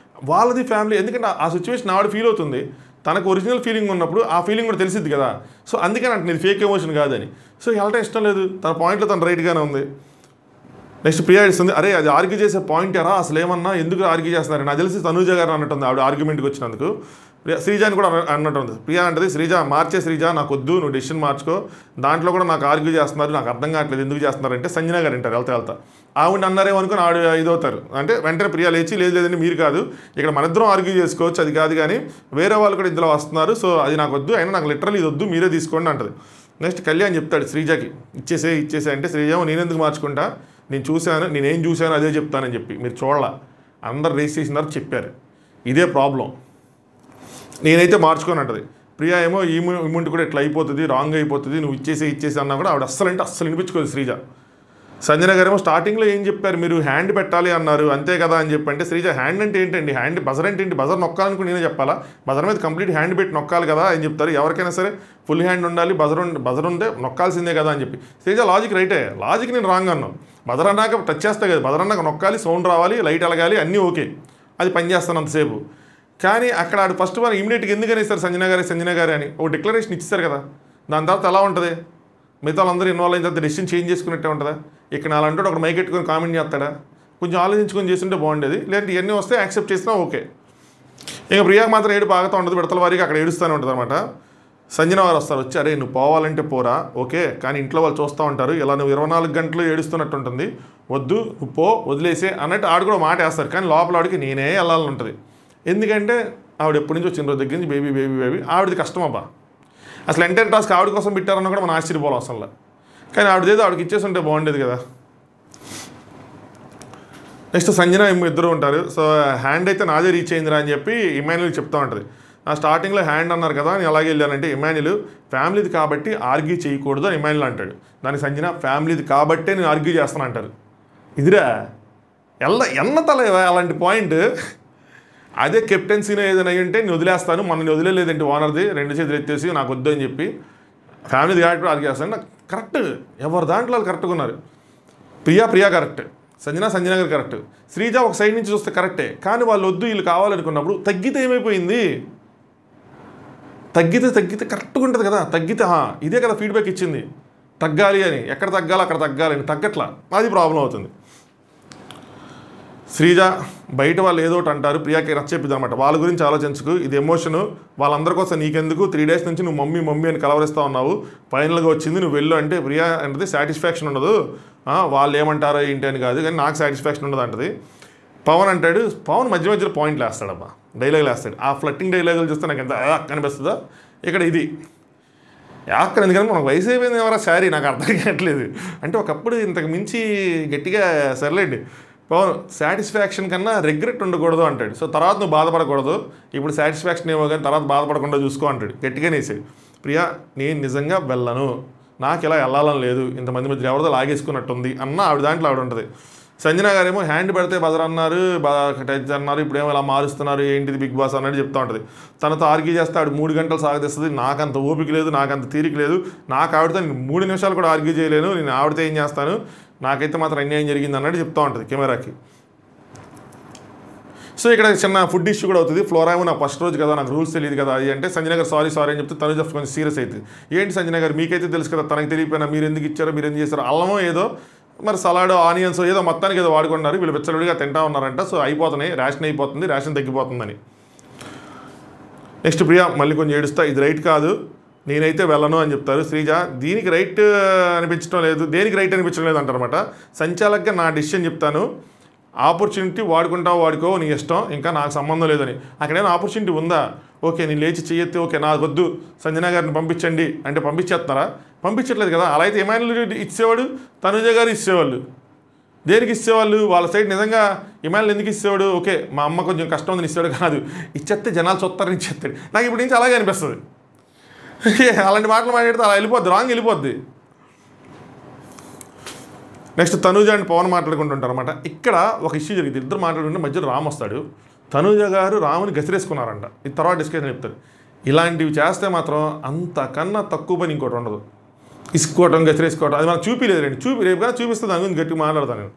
వాళ్ళది ఫ్యామిలీ, ఎందుకంటే ఆ సిచ్యువేషన్ ఆవిడ ఫీల్ అవుతుంది, తనకు ఒరిజినల్ ఫీలింగ్ ఉన్నప్పుడు ఆ ఫీలింగ్ కూడా తెలిసిద్ది కదా. సో అందుకని అంటే ఇది ఫేక్ ఎమోషన్ కాదని. సో వెళ్ళటం ఇష్టం లేదు, తన పాయింట్లో తను రైట్గానే ఉంది. నెక్స్ట్ ప్రియా ఇస్తుంది, అరే అది ఆర్గ్యూ చేసే పాయింట్ ఎరా, అసలు ఏమన్నా ఎందుకు ఆర్గ్యూ చేస్తున్నారు, నాకు తెలిసి తనుజ గారు అన్నట్టుంది ఆవిడ ఆర్గ్యుమెంట్కి వచ్చినందుకు. శ్రీజాని కూడా అన్నట్టుంది. ప్రియా అంటది శ్రీజ శ్రీజ నాకు వద్దు, నువ్వు డెసిషన్ మార్చుకో, దాంట్లో కూడా నాకు ఆర్గ్యూ చేస్తున్నారు, నాకు అర్థం కావట్లేదు ఎందుకు చేస్తున్నారంటే సంజన గారు అంటారు వెళ్తా ఆవిడ అన్నారేమో అనుకుని ఆవిడ ఇదవుతారు. అంటే వెంటనే ప్రియా లేచి లేదండి మీరు కాదు, ఇక్కడ మన ఇద్దరం ఆర్గ్యూ చేసుకోవచ్చు, అది కాదు కానీ వేరే వాళ్ళు కూడా ఇందులో వస్తున్నారు, సో అది నాకు వద్దు, అయినా నాకు లిటరల్ ఇది వద్దు, మీరే తీసుకోండి అంటది. నెక్స్ట్ కళ్యాణ్ చెప్తాడు శ్రీజకి ఇచ్చేసే అంటే శ్రీజ నేను ఎందుకు మార్చుకుంటా, నేను చూశాను, నేనేం చూశాను అదే చెప్తానని చెప్పి. మీరు చూడాల, అందరు రేస్ చేసినారు చెప్పారు, ఇదే ప్రాబ్లం, నేనైతే మార్చుకొని అంటది. ప్రియా ఏమో ఈ ఇమ్యూనిటీ కూడా ఇట్లా అయిపోతుంది, రాంగ్ అయిపోతుంది, నువ్వు ఇచ్చేసి అన్నా కూడా ఆవిడ అస్సలు వినిపించుకోదు శ్రీజ. సంజన గారేమో స్టార్టింగ్లో ఏం చెప్పారు, మీరు హ్యాండ్ పెట్టాలి అన్నారు అంతే కదా అని చెప్పంటే శ్రీజ హ్యాండ్ అంటే ఏంటండి, హ్యాండ్ బజర్ అంటే ఏంటి, బజర్ నొక్కాలనుకుని నేనే చెప్పాలా, బజర్ మీద కంప్లీట్ హ్యాండ్ పెట్టి నొక్కాలి కదా అని చెప్తారు. ఎవరికైనా సరే ఫుల్ హ్యాండ్ ఉండాలి, బజర్ ఉంటే నొక్కాల్సిందే కదా అని చెప్పి. శ్రీజ లాజిక్ రైటే, లాజిక్ నేను రాంగ్ అన్నాను. బజర్ అన్నాక టచ్ చేస్తా కదా, బజర్ అన్నాక నొక్కాలి, సౌండ్ రావాలి, లైట్ ఎలగాలి, అన్నీ ఓకే, అది పనిచేస్తాను అంతసేపు. కానీ అక్కడ ఆడు ఫస్ట్ వాళ్ళు ఇమీడియట్గా ఎందుకని ఇస్తారు సంజన గారే అని ఒక డిక్లరేషన్ ఇచ్చారు కదా, దాని తర్వాత ఎలా ఉంటుంది, మిగతా వాళ్ళందరూ ఇన్వాల్వ్ అయిన తర్వాత డెసిషన్ చేంజ్ చేసుకున్నట్టే ఉంటుందా. ఇక్కడ అలాంటి ఒక మైక్ ఎట్టుకొని కామెంట్ చేస్తాడా, కొంచెం ఆలోచించుకొని చేస్తుంటే బాగుండేది. లేదంటే ఇవన్నీ వస్తే యాక్సెప్ట్ చేసినా ఓకే. ఇంకా ప్రియాకి మాత్రం ఏడు బాగుతూ ఉంటుంది, విడతల వారికి అక్కడ ఏడుస్తూనే ఉంటుంది అనమాట. సంజన వారు వస్తారు, వచ్చి అరే నువ్వు పోవాలంటే పోరా ఓకే, కానీ ఇంట్లో వాళ్ళు చూస్తూ ఉంటారు, ఇలా నువ్వు 24 గంటలు ఏడుస్తున్నట్టు ఉంటుంది, వద్దు నువ్వు పో వదిలేసే అన్నట్టు ఆడు కూడా మాట వేస్తారు. కానీ లోపల ఆడికి నేనే వెళ్ళాలని ఉంటుంది, ఎందుకంటే ఆవిడ ఎప్పటి నుంచి వచ్చిన రోజు దగ్గర నుంచి బేబీ ఆవిడది కష్టం అబ్బా. అసలు ఎంటైర్ టాస్క్ ఆవిడ కోసం పెట్టారన్న కూడా మనం ఆశ్చర్యపోవాలి అసలు. కానీ ఆవిడదేదో ఆవిడకి ఇచ్చేసి ఉంటే బాగుండేది కదా. నెక్స్ట్ సంజన ఇద్దరు ఉంటారు. సో హ్యాండ్ అయితే నాదే రీచ్ అయిందిరా అని చెప్పి ఇమాన్యుల్ చెప్తూ ఉంటుంది. ఆ స్టార్టింగ్లో హ్యాండ్ అన్నారు కదా నేను అలాగే వెళ్ళానంటే ఇమాన్యుల్ ఫ్యామిలీది కాబట్టి ఆర్గ్యూ చేయకూడదు అని ఇమాన్యుల్ అంటాడు. దానికి సంజన ఫ్యామిలీది కాబట్టే నేను ఆర్గ్యూ చేస్తాను అంటారు. ఇదిరా ఎన్న తల అలాంటి పాయింట్. అదే కెప్టెన్సీలో ఏదైనా ఉంటే నేను వదిలేస్తాను, మనల్ని వదిలేదంటే ఓనర్ది 2 చేతులు ఎత్తేసి నాకు వద్దు అని చెప్పి ఫ్యామిలీది కాబట్టి ఆర్గ్యూ చేస్తాను. నాకు కరెక్ట్, ఎవరి దాంట్లో వాళ్ళు కరెక్ట్గా ఉన్నారు. ప్రియా కరెక్ట్, సంజన గారు కరెక్ట్, శ్రీజ ఒక సైడ్ నుంచి చూస్తే కరెక్టే. కానీ వాళ్ళు వద్దు వీళ్ళు కావాలనుకున్నప్పుడు తగ్గితే ఏమైపోయింది, తగ్గితే కరెక్ట్గా ఉంటుంది కదా. తగ్గితే ఇదే కదా ఫీడ్బ్యాక్ ఇచ్చింది, తగ్గాలి అని, ఎక్కడ తగ్గాలి అక్కడ తగ్గాలి అని, తగ్గట్లా, అది ప్రాబ్లం అవుతుంది. శ్రీజ బయట వాళ్ళు ఏదో ఒకటి అంటారు, ప్రియాకి నచ్చెప్పిద్ది అనమాట. వాళ్ళ గురించి ఆలోచించుకు, ఇది ఎమోషను, వాళ్ళందరి కోసం నీకెందుకు, 3 days నుంచి నువ్వు మమ్మీ మమ్మీ అని కలవరిస్తూ ఉన్నావు, ఫైనల్గా వచ్చింది నువ్వు వెళ్ళు అంటే ప్రియా అంటే సాటిస్ఫాక్షన్ ఉండదు, వాళ్ళు ఏమంటారో ఏంటి అని కాదు, కానీ నాకు సాటిస్ఫాక్షన్ ఉండదు అంటది. పవన్ అంటాడు, పవన్ మధ్య మధ్యలో పాయింట్లు వేస్తాడబ్బా, డైలాగులు వేస్తాడు. ఆ ఫ్లట్టింగ్ డైలాగులు చూస్తే నాకు ఎంత అనిపిస్తుందో ఇక్కడ ఇది యాక్కర్. ఎందుకంటే మనకు వయసు అయిపోయింది ఎవరా శారీ, నాకు అర్థం కావట్లేదు. అంటే ఒకప్పుడు ఇంతకు మించి గట్టిగా సర్లేండి. పవన్ సాటిస్ఫాక్షన్ కన్నా రిగ్రెట్ ఉండకూడదు అంటాడు. సో తర్వాత నువ్వు బాధపడకూడదు, ఇప్పుడు సాటిస్ఫాక్షన్ ఏమో కానీ తర్వాత బాధపడకుండా చూసుకో అంటాడు. గట్టిగా నేసాడు. ప్రియా నేను నిజంగా వెళ్ళను, నాకు ఇలా వెళ్ళాలని లేదు, ఇంతమంది మధ్య ఎవరిదో లాగేసుకున్నట్టుంది అన్న ఆవిడ దాంట్లో ఆవిడ ఉంటుంది. సంజన గారేమో హ్యాండ్ పెడితే బజర్ అన్నారు, టచ్ అన్నారు, ఇప్పుడేమో ఇలా మారుస్తున్నారు, ఏంటిది బిగ్ బాస్ అన్నట్టు చెప్తూ ఉంటుంది. తనతో ఆర్గ్యూ చేస్తే ఆవిడ 3 గంటలు సాగదీస్తుంది. నాకంత ఓపిక లేదు, నాకంత తీరిక లేదు, నాకు ఆవిడతో నేను 3 నిమిషాలు కూడా ఆర్గ్యూ చేయలేను, నేను ఆవిడతో ఏం చేస్తాను, నాకైతే మాత్రం అన్యాయం జరిగింది అన్నట్టు చెప్తూ ఉంటుంది కెమెరాకి. సో ఇక్కడ చిన్న ఫుడ్ ఇష్యూ కూడా అవుతుంది. ఫ్లోరా ఏమో నాకు ఫస్ట్ రోజు కదా, నాకు రూల్స్ తెలియదు కదా అది అంటే, సంజన గారు సారీ అని చెప్తే తనుజ కొంచెం సీరియస్ అవుతుంది. ఏంటి సంజన గారు మీకైతే తెలుసు కదా, తనకు తెలియకపోయినా మీరు ఎందుకు ఇచ్చారో, మీరు ఎందుకు చేస్తారో, అల్లమో ఏదో మరి సలాడ్ ఆనియన్స్ ఏదో మొత్తానికి ఏదో వాడుకున్నారు, వీళ్ళు విచ్చలవిడిగా తింటా ఉన్నారంట. సో అయిపోతున్నాయి, రేషన్ అయిపోతుంది, రేషన్ తగ్గిపోతుందని. నెక్స్ట్ ప్రియా మళ్ళీ కొంచెం ఏడుస్తా, ఇది రైట్ కాదు, నేనైతే వెళ్ళను అని చెప్తారు. శ్రీజ దీనికి రైట్ అనిపించడం లేదు, దేనికి రైట్ అనిపించడం లేదు అంటారనమాట. సంచాలకుగా నా డిసిషన్ చెప్తాను, ఆపర్చునిటీ వాడుకుంటావు వాడుకో నీ ఇష్టం, ఇంకా నాకు సంబంధం లేదని. అక్కడైనా ఆపర్చునిటీ ఉందా, ఓకే నేను లేచి చెయ్యెత్తి ఓకే నాకు వద్దు సంజన గారిని పంపించండి అంటే పంపించేస్తున్నారా, పంపించట్లేదు కదా. అలా అయితే ఇమాన్యుల్ ఇచ్చేవాడు, తనుజ గారు ఇచ్చేవాళ్ళు, దేనికి ఇచ్చేవాళ్ళు, వాళ్ళ సైడ్ నిజంగా ఇమాన్యుల్ ఎందుకు ఇచ్చేవాడు, ఓకే మా అమ్మ కొంచెం కష్టం ఉందని ఇచ్చేవాడు కాదు, ఇచ్చేస్తే జనాలు చూస్తారని ఇచ్చేస్తాడు. నాకు ఇప్పుడు నుంచి అలాగే అనిపిస్తుంది. అలాంటి మాటలు మాట్లాడితే అలా వెళ్ళిపోద్ది, రాంగ్ వెళ్ళిపోద్ది. నెక్స్ట్ తనుజ అండ్ పవన్ మాట్లాడుకుంటుంటారు అనమాట. ఇక్కడ ఒక ఇష్యూ జరిగింది, ఇద్దరు మాట్లాడుకుంటే మధ్యలో రామ్ వస్తాడు. తనుజ గారు రాముని గసిరేసుకున్నారంట, ఇది తర్వాత డిస్కషన్ చెప్తారు. ఇలాంటివి చేస్తే మాత్రం అంతకన్నా తక్కువ పని ఇంకోటి ఉండదు. ఇసుకోవటం గసిరేసుకోవటం అది మనకు చూపిలేదు రండి, రేపు కానీ చూపిస్తే దాని గురించి గట్టిగా మాట్లాడతాను నేను.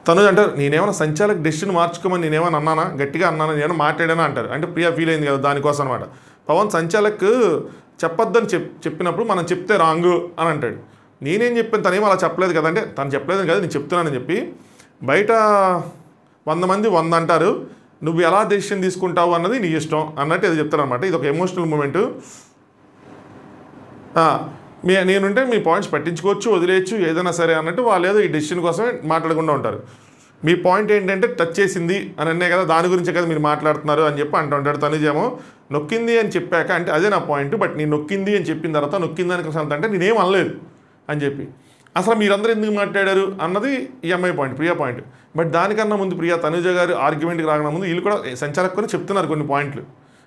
తనుజ అంటారు నేనేమైనా సంచాలక డెసిషన్ మార్చుకోమని నేనేమైనా అన్నానా, గట్టిగా అన్నానా, నేను మాట్లాడానా అంటారు. అంటే ప్రియా ఫీల్ అయింది కదా దానికోసం అనమాట. పవన్ సంచాలక్ చెప్పొద్దని చెప్పినప్పుడు మనం చెప్తే రాంగు అని అంటాడు. నేనేం చెప్పాను, తనేమో అలా చెప్పలేదు కదంటే, తను చెప్పలేదని కదా నేను చెప్తున్నానని చెప్పి, బయట 100 మంది 100 అంటారు, నువ్వు ఎలా డెసిషన్ తీసుకుంటావు అన్నది నీ ఇష్టం అన్నట్టు ఏదో చెప్తాను అనమాట. ఇది ఒక ఎమోషనల్ మూమెంటు. నేనుంటే మీ పాయింట్స్ పట్టించుకోవచ్చు, వదిలేయచ్చు, ఏదైనా సరే అన్నట్టు వాళ్ళు ఏదో ఈ డెసిషన్ కోసమే మాట్లాడకుండా ఉంటారు. మీ పాయింట్ ఏంటంటే టచ్ చేసింది అని అనే కదా, దాని గురించే కదా మీరు మాట్లాడుతున్నారు అని చెప్పి అంటూ ఉంటాడు. తనుజేమో నొక్కింది అని చెప్పాక అంటే అదే నా పాయింట్, బట్ నేను నొక్కింది అని చెప్పిన తర్వాత నొక్కింది అని అంటే నేనేం అనలేదు అని చెప్పి, అసలు మీరందరూ ఎందుకు మాట్లాడారు అన్నది ఈ అమ్మాయి పాయింట్, ప్రియా పాయింట్. బట్ దానికన్నా ముందు ప్రియా తనుజ గారు ఆర్గ్యుమెంట్కి రాకన్నా ముందు వీళ్ళు కూడా సంచాలకుని చెప్తున్నారు కొన్ని పాయింట్లు,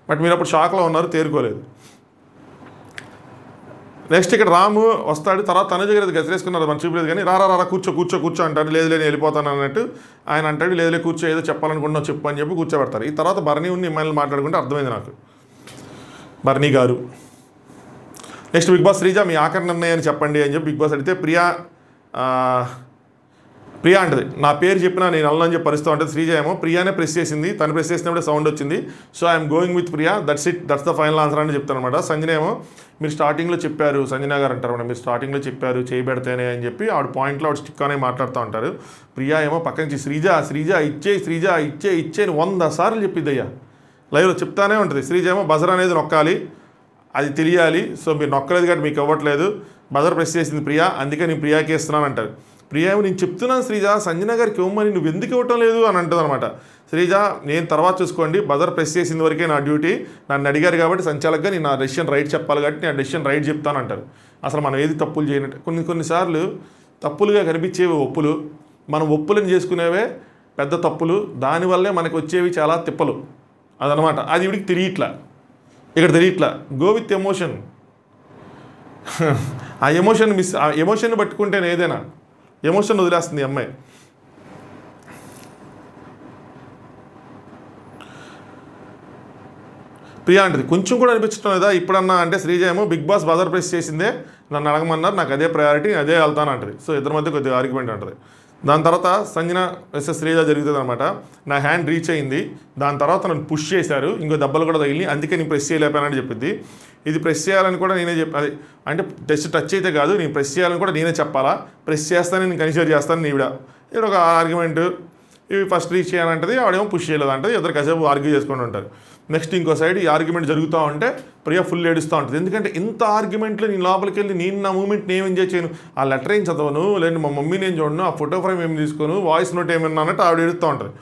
బట్ మీరు అప్పుడు షాక్లో ఉన్నారు, తేరుకోలేదు. నెక్స్ట్ ఇక్కడ రాము వస్తాడు, తర్వాత తనుజ గారు గసిరేసుకున్నారు, మనం చూపలేదు కానీ రా కూర్చో అంటాడు. లేదు వెళ్ళిపోతాను అన్నట్టు ఆయన అంటాడు, లేదు కూర్చో ఏదో చెప్పాలనుకుంటున్నావు చెప్పు అని చెప్పి కూర్చోబెడతారు. ఈ తర్వాత బర్నీ ఉన్న ఇమ్మాయిలు మాట్లాడుకుంటే అర్థమైంది నాకు, బర్నీ గారు. నెక్స్ట్ బిగ్ బాస్ శ్రీజ మీ ఆఖరి నిర్ణయాన్ని చెప్పండి అని చెప్పి బిగ్ బాస్ అడిగితే ప్రియా అంటది నా పేరు చెప్పినా నేను వెళ్ళని చెప్పి పరిస్థితి ఉంటుంది. శ్రీజ ఏమో ప్రియానే ప్రెస్ చేసింది, తను ప్రెస్ చేసినప్పుడే సౌండ్ వచ్చింది, so I'm going with Priya, that's the final answer అని చెప్తాను అనమాట. సంజన ఏమో మీరు స్టార్టింగ్లో చెప్పారు, సంజన గారు అంటారు మీరు స్టార్టింగ్లో చెప్పారు చేయబెడితేనే అని చెప్పి ఆవిడ పాయింట్లో ఆవిడ స్టిక్ అనే మాట్లాడుతూ ఉంటారు. ప్రియా ఏమో పక్క నుంచి శ్రీజ ఇచ్చే 100 సార్లు చెప్పిద్దయ్యా, లైవ్లో చెప్తానే ఉంటుంది. శ్రీజ ఏమో బజర్ అనేది నొక్కాలి, అది తెలియాలి, సో మీరు నొక్కలేదు కాబట్టి మీకు ఇవ్వట్లేదు, బజర్ ప్రెస్ చేసింది ప్రియా, అందుకే నేను ప్రియాకి ఇస్తున్నాను అంటారు. ప్రియా ఏమో నేను చెప్తున్నాను శ్రీజ సంజన గారికి ఇవ్వమని, నువ్వు ఎందుకు ఇవ్వటం లేదు అని అంటుంది అనమాట. శ్రీజ నేను తర్వాత చూసుకోండి, బజర్ ప్రెస్ చేసిన వరకే నా డ్యూటీ, నన్ను అడిగారు కాబట్టి సంచాలకుగా నేను నా డెసిషన్ రైట్ చెప్పాలి కాబట్టి నేను డెసిషన్ రైట్ చెప్తాను అంటారు. అసలు మనం ఏది తప్పులు చేయనట్టు కొన్నిసార్లు తప్పులుగా కనిపించేవి ఒప్పులు, మనం ఒప్పులను చేసుకునేవే పెద్ద తప్పులు, దానివల్లే మనకు వచ్చేవి చాలా తిప్పలు అదనమాట. అది ఇవిడికి ఇక్కడ తెలియట్లా, గో విత్ ఎమోషన్. ఆ ఎమోషన్ పట్టుకుంటేనే ఏదైనా ఎమోషన్ వదిలేస్తుంది ఈ అమ్మాయి. ప్రియా అంటది కొంచెం కూడా అనిపించడం లేదా ఇప్పుడన్నా అంటే శ్రీజ ఏమో బిగ్ బాస్ బజర్ ప్రెస్ చేసిందే నన్ను అడగమన్నారు, నాకు అదే ప్రయారిటీ, అదే వెళ్తాను అంటది. సో ఇద్దరి మధ్య కొద్దిగా ఆర్గ్యుమెంట్ ఉంటుంది. దాని తర్వాత సంజన వెస్ఎస్ శ్రీజ జరుగుతుంది అనమాట. నా హ్యాండ్ రీచ్ అయింది, దాని తర్వాత నన్ను పుష్ చేశారు, ఇంకో దెబ్బలు కూడా తగిలి, అందుకే నేను ప్రెస్ చేయలేపానని చెప్పింది. ఇది ప్రెస్ చేయాలని కూడా నేనే చెప్పాలి, అంటే టచ్ అయితే కాదు, నేను ప్రెస్ చేయాలని కూడా నేనే చెప్పాలా, ప్రెస్ చేస్తానని నేను కన్సిడర్ చేస్తాను ఈవిడ ఇక్కడ ఒక ఆర్గ్యుమెంట్, ఇవి ఫస్ట్ రీచ్ చేయాలంటది, ఆవిడేమో పుష్ చేయలేదు అంటది, ఇద్దరు కాసేపు ఆర్గ్యూ చేసుకుంటూ ఉంటారు. నెక్స్ట్ ఇంకో సైడ్ ఈ ఆర్గ్యుమెంట్ జరుగుతూ ఉంటే ప్రియా ఫుల్ ఏడుస్తూ ఉంటుంది. ఎందుకంటే ఇంత ఆర్గ్యుమెంట్లో నేను లోపలికి వెళ్ళి నేను నా మూమెంట్ నేను ఎంజాయ్ చేయను, ఆ లెటర్ ఏం చదవను, లేదంటే మా మమ్మీ నేను చూడను, ఆ ఫోటో ఫ్రేమ్ ఏమి తీసుకోను, వాయిస్ నోట్ ఏమన్నా అన్నట్టు ఆవిడ ఏడుస్తూ ఉంటుంది.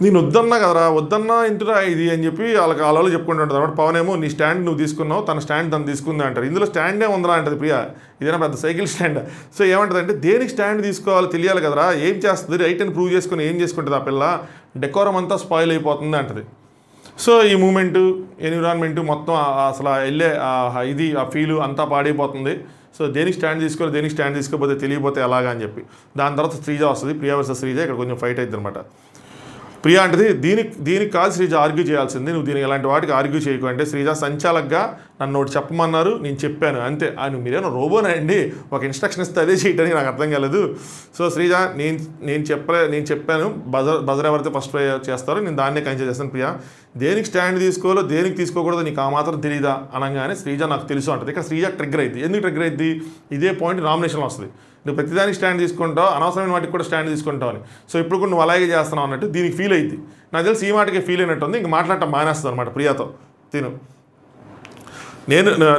నేను వద్దన్నా కదరా, వద్దన్నా ఇంటురా ఇది అని చెప్పి వాళ్ళకి వాళ్ళు చెప్పుకుంటూ ఉంటుంది అనమాట. పవన్ ఏమో నీ స్టాండ్ నువ్వు తీసుకున్నావు, తన స్టాండ్ తను తీసుకుంది అంటారు. ఇందులో స్టాండే ఉందరా అంటది ప్రియా, ఇదేనా పెద్ద సైకిల్ స్టాండ్. సో ఏమంటుంది అంటే దేనికి స్టాండ్ తీసుకోవాలో తెలియాలి కదరా, ఏం చేస్తుంది రైట్ అని ప్రూవ్ చేసుకుని ఏం చేసుకుంటుంది ఆ పిల్ల, డెకోరం అంతా స్పాయిల్ అయిపోతుంది అంటది. సో ఈ మూమెంటు ఎన్విరాన్మెంటు మొత్తం అసలు వెళ్ళే ఇది ఆ ఫీలు అంతా పాడైపోతుంది. సో దేనికి స్టాండ్ తీసుకోవాలి, దేనికి స్టాండ్ తీసుకోకపోతే తెలియపోతే ఎలాగా అని చెప్పి దాని తర్వాత శ్రీజ వస్తుంది. ప్రియా వర్సెస్ శ్రీజ, ఇక్కడ కొంచెం ఫైట్ అవుతుంది అనమాట. ప్రియా అంటది దీనికి కాదు శ్రీజ ఆర్గ్యూ చేయాల్సింది, నువ్వు దీనికి ఎలాంటి వాటికి ఆర్గ్యూ చేయకు అంటే శ్రీజ సంచాలకగా నన్ను ఒకటి చెప్పమన్నారు నేను చెప్పాను అంతే, ఆయన మీరేమో రోబోనా అండి, ఒక ఇన్స్ట్రక్షన్ ఇస్తే అదే చేయడానికి నాకు అర్థం కాలేదు. సో శ్రీజ నేను చెప్పాను బజర్ ఎవరైతే ఫస్ట్ చేస్తారో నేను దాన్నే కన్సిడర్ చేస్తాను. ప్రియా దేనికి స్టాండ్ తీసుకోవాలో దేనికి తీసుకోకూడదు నీకు ఆ మాత్రం తెలియదా అనగానే శ్రీజ నాకు తెలుసు అంటది. ఇక్కడ శ్రీజ ట్రిగ్గర్ అయింది. ఎందుకు ట్రిగ్గర్ అయింది, ఇదే పాయింట్ నామినేషన్లో వస్తుంది. నువ్వు ప్రతిదానికి స్టాండ్ తీసుకుంటావు, అనవసరమైన వాటికి కూడా స్టాండ్ తీసుకుంటావు అని. సో ఇప్పుడు కూడా నువ్వు అలాగే చేస్తున్నావు అన్నట్టు దీనికి ఫీల్ అయింది. నాకు తెలిసి ఈ మాటకి ఫీల్ అయినట్టుంది, ఇంక మాట్లాడటం మానేస్తుంది అనమాట ప్రియాతో.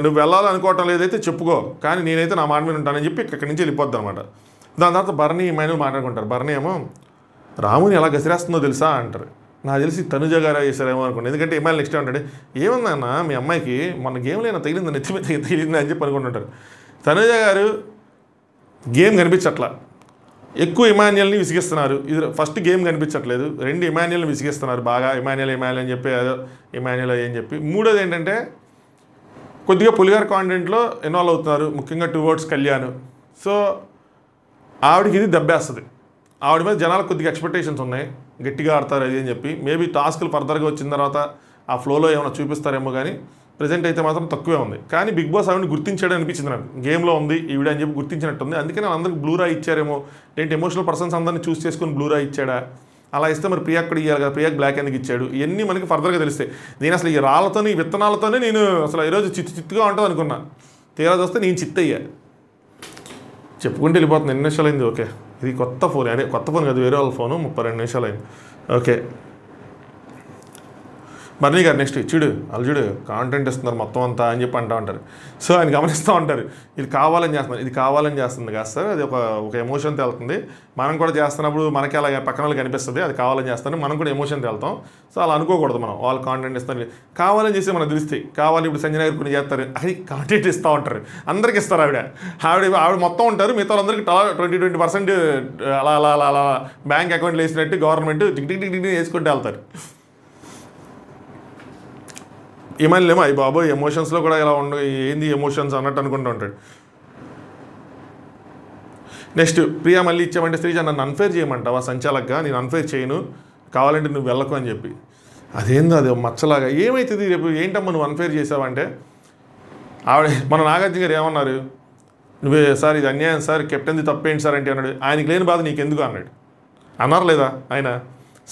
నువ్వు వెళ్ళాలనుకోవటం లేదైతే చెప్పుకో, కానీ నేనైతే నా మాట మీద ఉంటానని చెప్పి ఇక్కడి నుంచి వెళ్ళిపోద్ది అనమాట. దాని తర్వాత భరణి మైను మాట్లాడుకుంటారు. భరణి ఏమో రాముని ఎలా గసిరేస్తుందో తెలుసా అంటారు. నాకు తెలిసి తనుజ గారు చేశారేమో అనుకోండి, ఎందుకంటే ఇమాయిల్ నెక్స్ట్ ఉంటాడు ఏమన్నా మీ అమ్మాయికి మన గేమ్లో తగిలింది నెత్తి మీద తగిలింది అని చెప్పి అనుకుంటుంటారు. తనుజ గారు గేమ్ కనిపించట్లా, ఎక్కువ ఇమాన్యుయల్ని విసిగిస్తున్నారు. ఇది ఫస్ట్ గేమ్ కనిపించట్లేదు, రెండు ఇమాన్యుయల్ని విసిగిస్తున్నారు బాగా, ఇమాన్యుయల్ అని చెప్పి అదో ఇమాన్యుయల్ అని చెప్పి. మూడోది ఏంటంటే కొద్దిగా పులిగారు కాంటెంట్లో ఇన్వాల్వ్ అవుతున్నారు, ముఖ్యంగా టువర్డ్స్ కళ్యాణ్. సో ఆవిడకి ఇది దెబ్బేస్తుంది, ఆవిడ మీద జనాలకు కొద్దిగా ఎక్స్పెక్టేషన్స్ ఉన్నాయి, గట్టిగా ఆడతారు అది అని చెప్పి. మేబీ టాస్క్లు ఫర్దర్గా వచ్చిన తర్వాత ఆ ఫ్లోలో ఏమైనా చూపిస్తారేమో, కానీ ప్రజెంట్ అయితే మాత్రం తక్కువే ఉంది. కానీ బిగ్ బాస్ ఆవిడని గుర్తించాడు అనిపించింది నాకు, గేమ్లో ఉంది ఈవిడ అని చెప్పి గుర్తించినట్టుంది. అందుకని అందరికి బ్లూరా ఇచ్చారేమో, లేదంటే ఎమోషనల్ పర్సన్స్ అందరినీ చూస్ చేసుకుని బ్లూరా ఇచ్చాడా, అలా ఇస్తే మరి ప్రియాక్ కూడా ఇవ్వాలి కదా, ప్రియాక్ బ్లాక్ ఎందుకు ఇచ్చాడు, ఇవన్నీ మనకి ఫర్దర్గా తెలుస్తాయి. నేను అసలు ఈ రాళ్ళతోని విత్తనాలతోనే నేను అసలు ఈరోజు చిత్తుగా ఉంటుంది అనుకున్నా, తీరా చూస్తే నేను చిత్తయ్యా. చెప్పుకుంటే వెళ్ళిపోతుంది. 2 నిమిషాలు అయింది. ఓకే, ఇది కొత్త ఫోన్, అదే కొత్త ఫోన్ కాదు, వేరే వాళ్ళ ఫోను. 32 నిమిషాలు అయింది. ఓకే బర్నీ గారు నెక్స్ట్ చూడు కాంటెంట్ ఇస్తున్నారు మొత్తం అంతా అని చెప్పి అంటూ ఉంటారు. సో ఆయన గమనిస్తూ ఉంటారు, ఇది కావాలని చేస్తున్నారు, ఇది కావాలని చేస్తుంది కాదు సార్, అది ఒక ఎమోషన్తో వెళ్తుంది. మనం కూడా చేస్తున్నప్పుడు మనకి అలా పక్కన వాళ్ళకి కనిపిస్తుంది, అది కావాలని చేస్తాను, మనం కూడా ఎమోషన్తో వెళ్తాం. సో అలా అనుకోకూడదు, మనం వాళ్ళు కాంటెంట్ ఇస్తారు కావాలని చేసి మనకు తెలుస్తాయి. కావాలి ఇప్పుడు సంజయ్ గారు కొన్ని చేస్తారు, అది కాంటెంట్ ఇస్తూ ఉంటారు, అందరికి ఇస్తారు. ఆవిడ మొత్తం ఉంటారు, మిగతా వాళ్ళందరికీ 20% అలా అలా అలా అలా బ్యాంక్ అకౌంట్లు వేసినట్టు గవర్నమెంట్ టిక్ వేసుకుంటూ వెళ్తారు. ఏమో అయ్యి బాబోయ్ ఎమోషన్స్లో కూడా ఇలా ఏంది ఎమోషన్స్ అన్నట్టు అనుకుంటూ ఉంటాడు. నెక్స్ట్ ప్రియా మళ్ళీ ఇచ్చామంటే శ్రీజ నన్ను అన్ఫేర్ చేయమంటావా సంచాలకగా, నేను అన్ఫేర్ చేయను, కావాలంటే నువ్వు వెళ్ళకు అని చెప్పి. అదేందో అది మచ్చలాగా ఏమవుతుంది రేపు, ఏంటమ్మా నువ్వు అన్ఫేర్ చేసావంటే ఆవిడ మన నాగార్జున గారు ఏమన్నారు, నువ్వే సార్ ఇది అన్యాయం సార్, కెప్టెన్ది తప్పేంటి సార్ అంటే అన్నాడు. ఆయనకి లేని బాధ నీకెందుకు అన్నాడు, అన్నారు లేదా ఆయన.